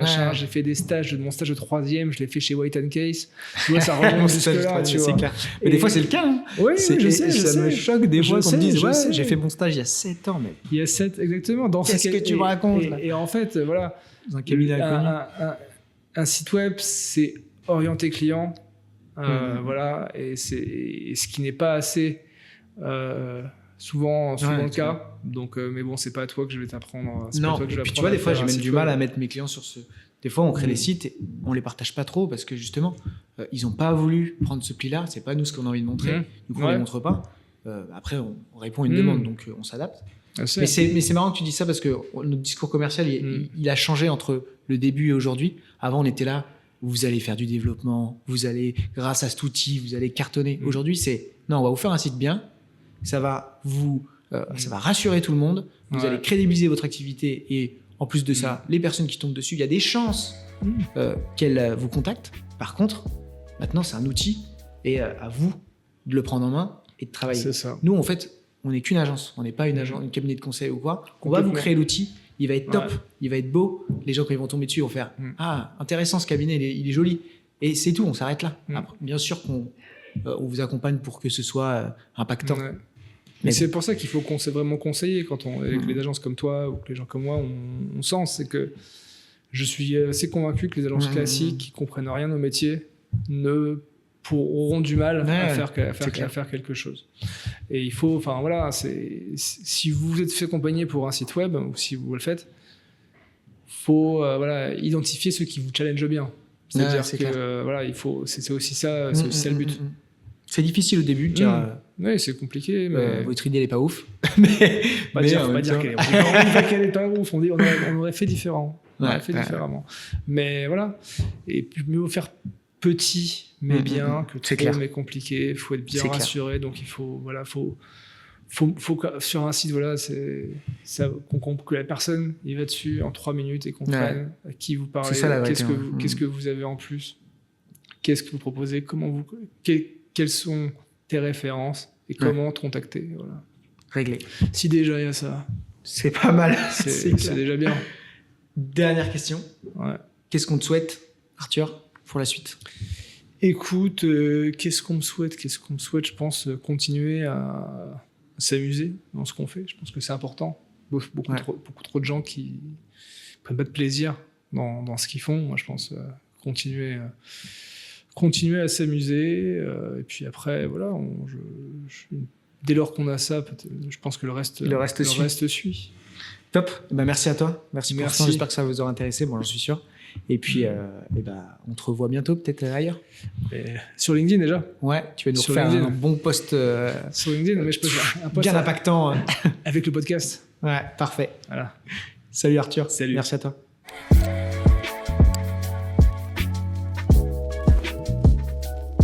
fait des stages, mon stage de 3e, je l'ai fait chez White & Case. Tu vois, ça remonte jusque-là, tu vois. Mais des fois, c'est le cas. Hein. Oui, je sais. Ça me choque des fois qu'on me dise « j'ai fait mon stage il y a 7 ans. » Mais... Il y a 7, exactement. Qu'est-ce que tu me racontes et en fait, voilà. Dans un cabinet inconnu. Un site web, c'est orienté client. Voilà, et ce qui n'est pas assez souvent le cas. Donc, mais bon, c'est pas à toi que je vais t'apprendre. Non, et puis tu vois, des fois, j'ai même du mal à mettre mes clients sur ce. Des fois, on crée des sites et on les partage pas trop parce que justement, ils ont pas voulu prendre ce pli-là. C'est pas nous ce qu'on a envie de montrer. Du coup, on les montre pas. Après, on répond à une demande, donc on s'adapte. Mais c'est marrant que tu dis ça parce que notre discours commercial, il a changé entre le début et aujourd'hui. Avant, on était là. Vous allez faire du développement, vous allez, grâce à cet outil, vous allez cartonner. Aujourd'hui, non, on va vous faire un site bien, ça va rassurer tout le monde, vous allez crédibiliser votre activité et en plus de ça, les personnes qui tombent dessus, il y a des chances qu'elles vous contactent. Par contre, maintenant, c'est un outil et à vous de le prendre en main et de travailler. C'est ça. Nous, en fait, on n'est qu'une agence, on n'est pas une cabinet de conseil ou quoi. On va vous créer l'outil. Il va être top, il va être beau. Les gens, quand ils vont tomber dessus, vont faire ah, intéressant ce cabinet, il est joli. Et c'est tout, on s'arrête là. Après, bien sûr qu'on vous accompagne pour que ce soit impactant. Mais c'est pour ça qu'il faut vraiment conseiller avec les agences comme toi ou que les gens comme moi, on sent. C'est que je suis assez convaincu que les agences classiques qui comprennent rien au métier auront du mal à faire quelque chose. Et il faut, enfin voilà, si vous vous êtes fait accompagner pour un site web ou si vous le faites, faut identifier ceux qui vous challengent bien. C'est-à-dire que voilà, c'est aussi ça, le but. C'est difficile au début de dire. Oui, c'est compliqué. Mais... votre idée n'est pas ouf. Faut pas dire qu'elle est pas ouf. On aurait fait différent. Différemment. Mais voilà. Et puis mieux vaut faire petit mais bien que trop mais compliqué. Il faut être bien rassuré. Donc il faut sur un site que la personne il va dessus en 3 minutes et comprenne à qui vous parlez, qu'est-ce que vous avez en plus, qu'est-ce que vous proposez, quelles sont tes références et comment te contacter. Voilà. Réglé. Si déjà il y a ça, c'est pas mal. C'est déjà bien. Dernière question. Qu'est-ce qu'on te souhaite, Arthur, pour la suite? Écoute, qu'est-ce qu'on me souhaite? Je pense continuer à s'amuser dans ce qu'on fait. Je pense que c'est important. Beaucoup trop de gens qui prennent pas de plaisir dans ce qu'ils font. Moi, je pense continuer à s'amuser. Et puis après, voilà, dès lors qu'on a ça, je pense que le reste suit. Top. Merci à toi. Merci pour ce temps. J'espère que ça vous aura intéressé. Bon, j'en suis sûr. Et puis, on te revoit bientôt, peut-être ailleurs. Sur LinkedIn déjà. Ouais, tu vas nous faire un bon post. Sur LinkedIn, mais je peux faire un post bien impactant. Avec le podcast. Ouais, parfait. Voilà. Salut Arthur. Salut. Merci à toi.